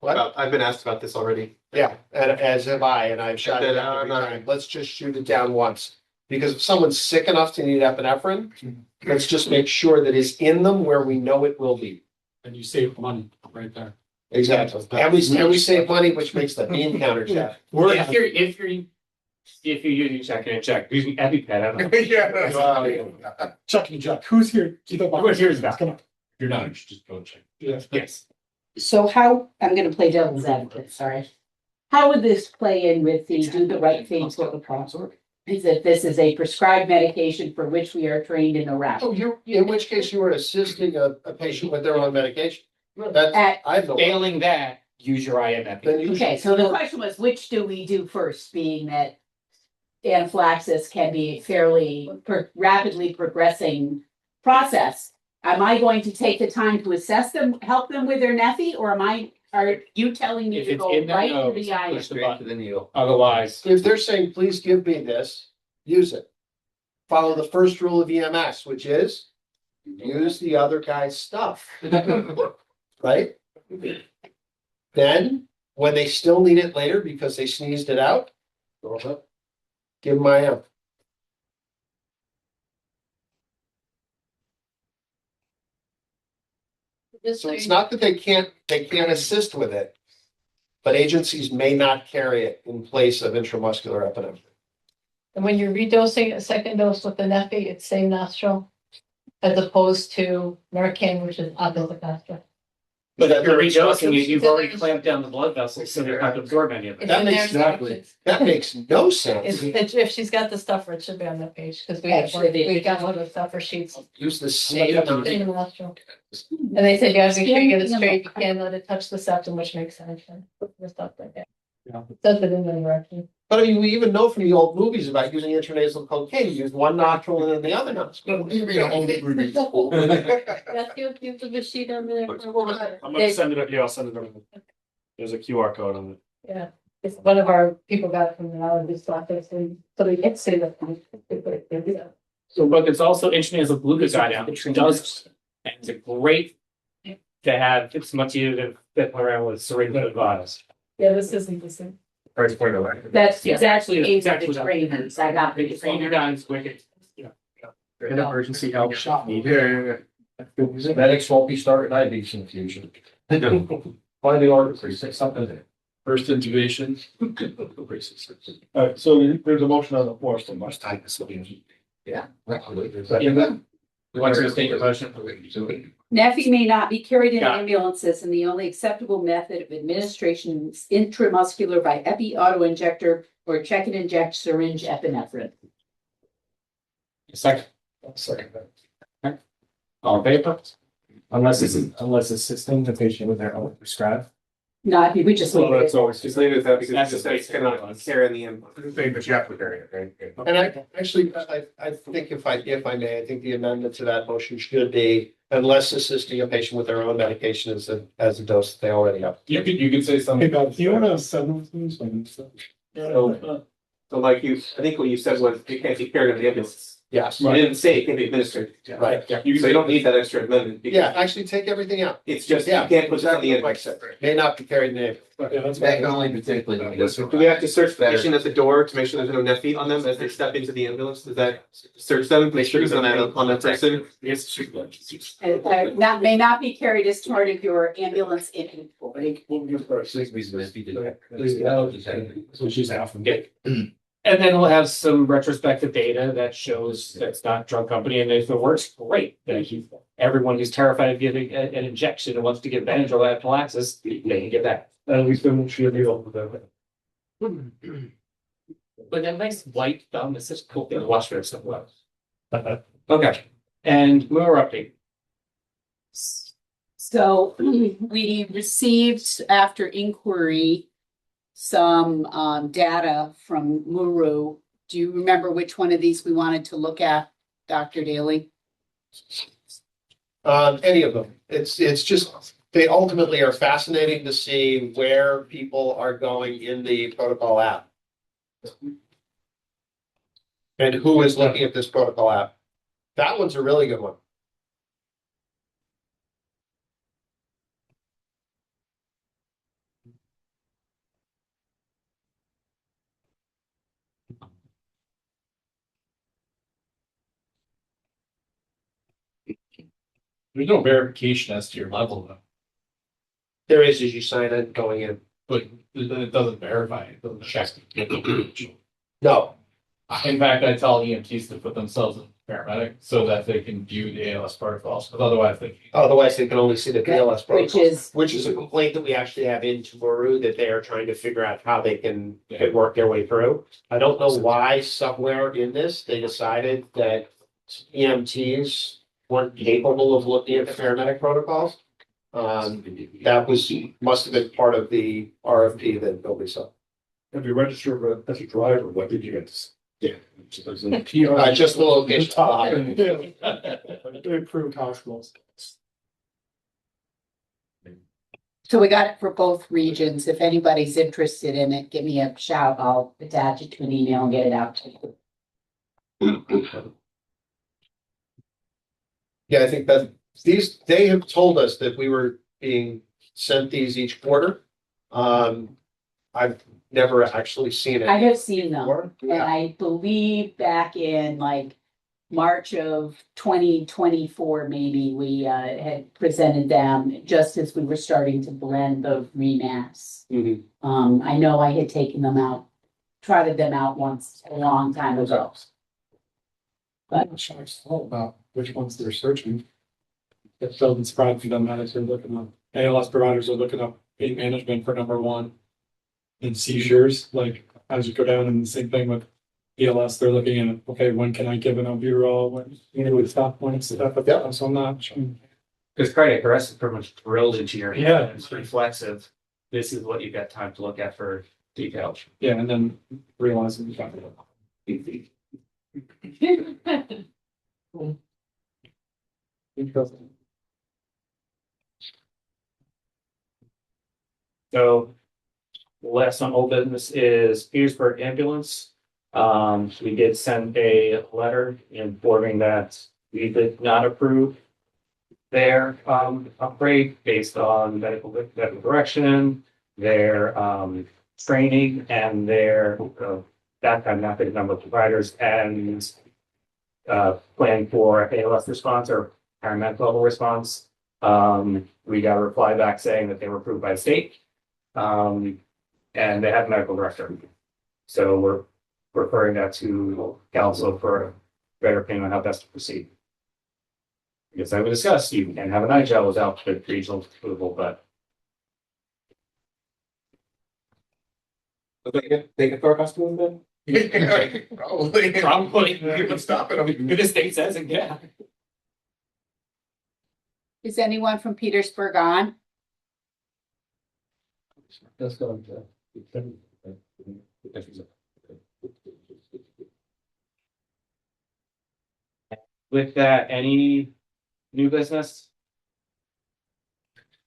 I've been asked about this already. Yeah, and as have I, and I've shot it down every time. Let's just shoot it down once. Because if someone's sick enough to need epinephrine, let's just make sure that it's in them where we know it will be. And you save money right there. Exactly. And we save money, which makes the bean counter check. Or if you're using check and check, using EpiPen, I don't know. Chuck and Chuck, who's here? Who's here is that? Come on. You're not, you should just go and check. Yes. So how, I'm gonna play devil's advocate, sorry. How would this play in with the do the right thing protocol? Is that this is a prescribed medication for which we are trained in Iraq? Oh, in which case you were assisting a patient with their own medication. That's, I have no. Failing that, use your IMF. Then you Okay, so the question was, which do we do first, being that anaphylaxis can be a fairly rapidly progressing process? Am I going to take the time to assess them, help them with their Neffy, or are you telling me If to it's go in their right to nose, the eye? push the Straight button. to the needle. Otherwise, If they're saying, please give me this, use it. Follow the first rule of EMS, which is use the other guy's stuff. Right? Then, when they still need it later because they sneezed it out, give them IM. So it's not that they can't assist with it, but agencies may not carry it in place of intramuscular epinephrine. And when you're redosing a second dose with the Neffy, it's same nostril as opposed to Narcan, which is opposite nostril. but if you're redosing, you've already clamped down the blood vessels, so you're not to absorb any of it. It's That in makes there. exactly. That makes no sense. If she's got the stuffer, it should be on that page, because we got one of the stuffer sheets. Use the same. In the nostril. And they said, you gotta make sure you get it straight, you can't let it touch the septum, which makes sense. The stuff like that. Yeah. Does it in the direction. But I mean, we even know from the old movies about using intranasal cocaine, you use one nostril and then the other nostril. What do you mean, old movies? That's you put the sheet on there. I'm gonna send it up, yeah, I'll send it over. There's a QR code on it. Yeah, it's one of our people got it from the allergist office, and so they get to say that. So, but it's also intranasal glucagon now, which does, and it's a great to have, it's much easier to fit around with syringe vials. Yeah, this isn't the same. That's Yeah. exactly Yeah, the exactly. trainers, I got the Trainer down is wicked. An emergency help. Medics won't be starting IVs in the future. Find the artery, say something there. First intubation. All right, so there's a motion on the floor, so much. Yeah. You want to state your motion? Neffy may not be carried in Got it. ambulances, and the only acceptable method of administration is intramuscular by epi auto-injector or check and inject syringe epinephrine. Second. Second. All in favor? Unless assisting the patient with their own prescribed. No, I think we just leave it. always. Just leave it at that because That's it's the just cannot carry in the end. But you have to carry it, right? And I actually, I think if I may, I think the amendment to that motion should be unless assisting a patient with their own medication as a dose that they already have. You could say something. Do you wanna send them things? So like I think what you said was it can't be carried in the ambulance. Yes. You didn't say it can be administered. Right. So you don't need that extra amendment. because Yeah, actually take everything out. It's just, you Yeah, can't put that on the exactly like I ambulance. said. May not be carried in the ambulance. Yeah, that's That can only particularly. Do we have to search the patient at the door to make sure there's no Neffy on them as they step into the ambulance? Does that search them, make sure there's no Neffy on that person? Yes. And, that may not be carried as part of your ambulance inventory. So she's half from get. And then we'll have some retrospective data that shows that's not drug company, and if it works, great. Everyone who's terrified of giving an injection and wants to get Benadryl anaphylaxis, they can get that. At least then she'll be able to. But that nice white thumb is such a cool thing to watch for stuff. Okay, and more update. So we received after inquiry some data from Muru. Do you remember which one of these we wanted to look at, Dr. Daly? Any of them. It's just they ultimately are fascinating to see where people are going in the protocol app. And who is looking at this protocol app. That one's a really good one. There's no verification as to your level though, There is as you sign in going in. but it doesn't verify, it doesn't check. No, In fact, I tell EMTs to put themselves in paramedic so that they can view the ALS protocols, because otherwise they. otherwise they can only see the PLS Which protocols. is, Which is a complaint that we actually have in Tamaru that they are trying to figure out how they can work their way through. I don't know why somewhere in this, they decided that EMTs weren't capable of looking at the paramedic protocols. That must have been part of the RFP that nobody saw. Have you registered as a driver? What did you get? Yeah. Just the location. They approved hospitals. so we got it for both regions. If anybody's interested in it, give me a shout. I'll attach it to an email and get it out to you. Yeah, I think that they have told us that we were being sent these each quarter. I've never actually seen it. I have seen them, before. and I believe back in like March of 2024, maybe we had presented them just as we were starting to blend the Remacs. Mhm. I know I had taken them out, trotted them out once a long time ago. I'm not sure about which ones they're searching. It doesn't surprise me, doesn't matter if they're looking up, ALS providers are looking up pain management for number one. And seizures, like as you go down, and the same thing with ELS, they're looking at, okay, when can I give an albuterol, when, with stop points, stuff like that, so I'm not sure. Because cardiac arrest is pretty much drilled into your head. Yeah. It's reflexive. This is what you've got time to look at for details. Yeah, and then realizing the fact that. So last on old business is Petersburg ambulance. We did send a letter informing that we did not approve their upgrade based on medical direction, their training and their that kind of number of providers and plan for ALS response or paramedic level response. We got a reply back saying that they were approved by the state. And they have a medical director. So we're referring that to council for a better opinion on how best to proceed. Because I would discuss, you can have an IGL without the regional approval, but. They can throw a costume then? Probably. Probably. People stopping them. If the state says it, yeah. Is anyone from Petersburg on? Let's go. With that, any new business?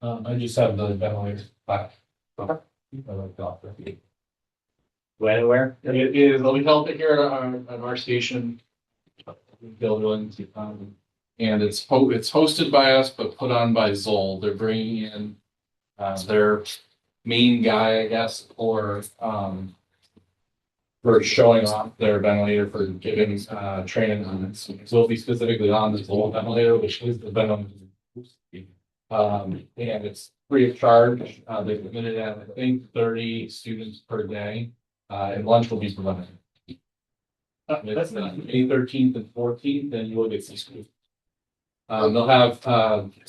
I just have the ventilators back. When and where? They'll be held here at our station. Building, and it's hosted by us, but put on by Zoll. They're bringing in their main guy, I guess, for showing off their ventilator for giving training on it. So we'll be specifically on the Zoll ventilator, which is the ventilator. And it's free of charge. They've limited at, I think, 30 students per day, and lunch will be provided. That's May 13th and 14th, and you will get some school. They'll have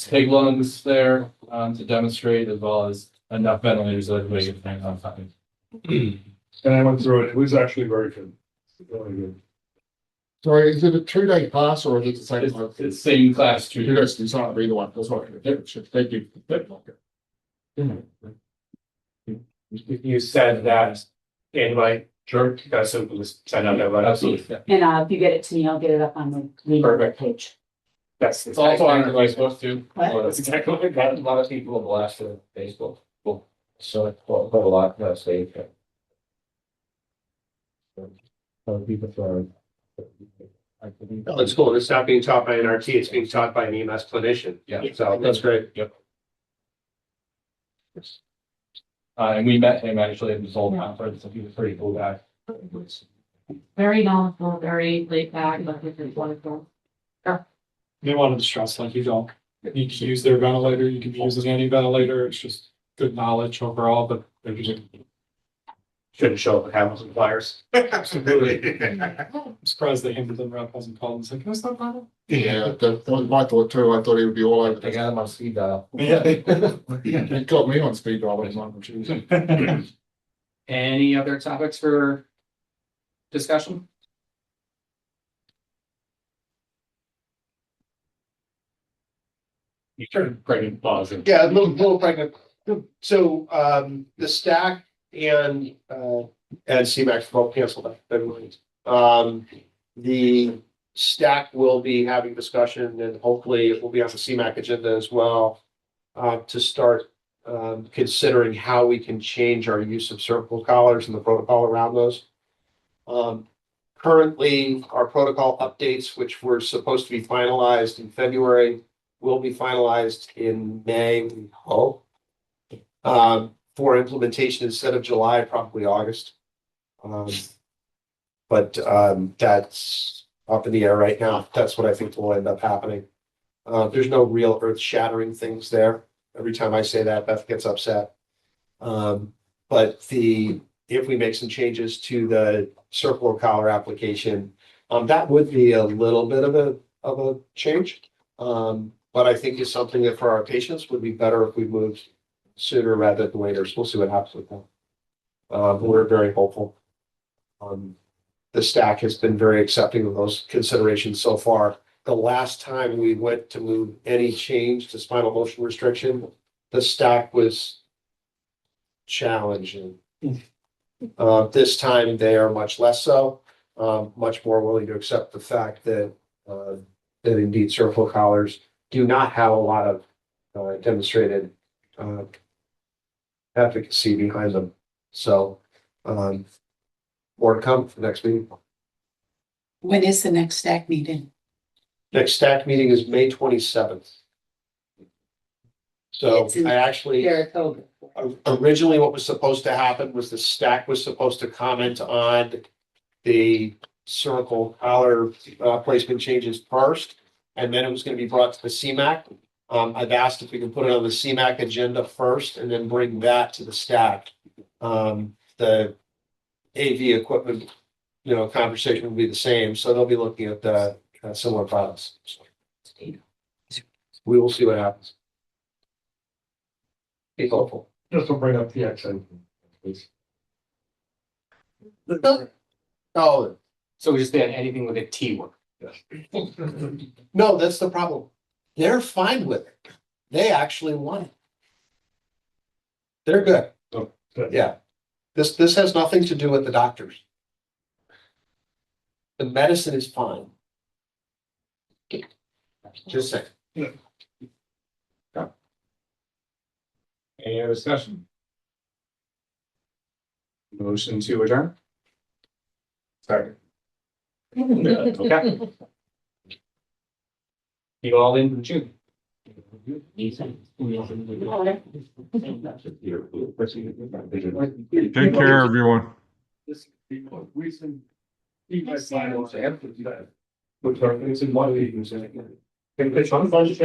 pig lungs there to demonstrate, as well as enough ventilators that everybody can hang on time. And I went through it. It was actually very good. Really good. Sorry, is it a 2-day class or is it the same? It's the same class, 2 Two days. days, it's not either one, that's what, thank you. You said that anybody, sure, guys, so we'll just send out that letter. Absolutely. And if you get it to me, I'll get it up on the legal Perfect. page. That's. It's also on the supposed to. That's exactly what I got. A lot of people have blasted Facebook. So it's quite a lot, say. People throw. No, it's cool. It's not being taught by an RT, it's being taught by an EMS clinician. Yeah. So that's great. Yep. And we met him actually at the Soul Conference, and he was a pretty cool guy. Very knowledgeable, very laid back, but it's wonderful. They wanted to stress like you don't need to use their ventilator, you can be using any ventilator, it's just good knowledge overall, but they're using. Shouldn't show up with Hamilton flyers. Absolutely. I'm surprised the Hamilton rep hasn't called and said, can I stop by? Yeah, that was my thought too. I thought he would be all over They this. got him on speed dial. Yeah. He got me on speed dial every time, Tuesday. Any other topics for discussion? You turned pregnant pause. Yeah, a little pregnant. So, the stack and CMAX both canceled that February. The stack will be having discussion and hopefully it will be on the CMAC agenda as well. To start, considering how we can change our use of circle collars and the protocol around those. Currently, our protocol updates, which were supposed to be finalized in February, will be finalized in May, we hope. For implementation instead of July, probably August. But that's up in the air right now. That's what I think will end up happening. There's no real earth-shattering things there. Every time I say that, Beth gets upset. But if we make some changes to the circular collar application, that would be a little bit of a change. But I think is something that for our patients would be better if we moved sooner rather than later. So we'll see what happens with that. We're very hopeful. The stack has been very accepting of those considerations so far. The last time we went to move any change to spinal motion restriction, the stack was challenging. This time they are much less so, much more willing to accept the fact that indeed circle collars do not have a lot of demonstrated efficacy behind them. So more to come for the next meeting. When is the next stack meeting? Next stack meeting is May 27th. So It's in I actually, Saratoga. originally what was supposed to happen was the stack was supposed to comment on the circle collar placement changes first, and then it was going to be brought to the CMAC. I've asked if we can put it on the CMAC agenda first and then bring that to the stack. The AV equipment, conversation will be the same, so they'll be looking at the similar products. We will see what happens. Be hopeful. Just to bring up the accent, please. Oh, So we just add anything with a T word. no, that's the problem. They're fine with it. They actually want it. They're good. Oh, good. Yeah. This has nothing to do with the doctors. The medicine is fine. Just saying. Any other discussion? Motion to adjourn? Sorry. Okay. You all in June? Take care, everyone. Which are, it's in one of these.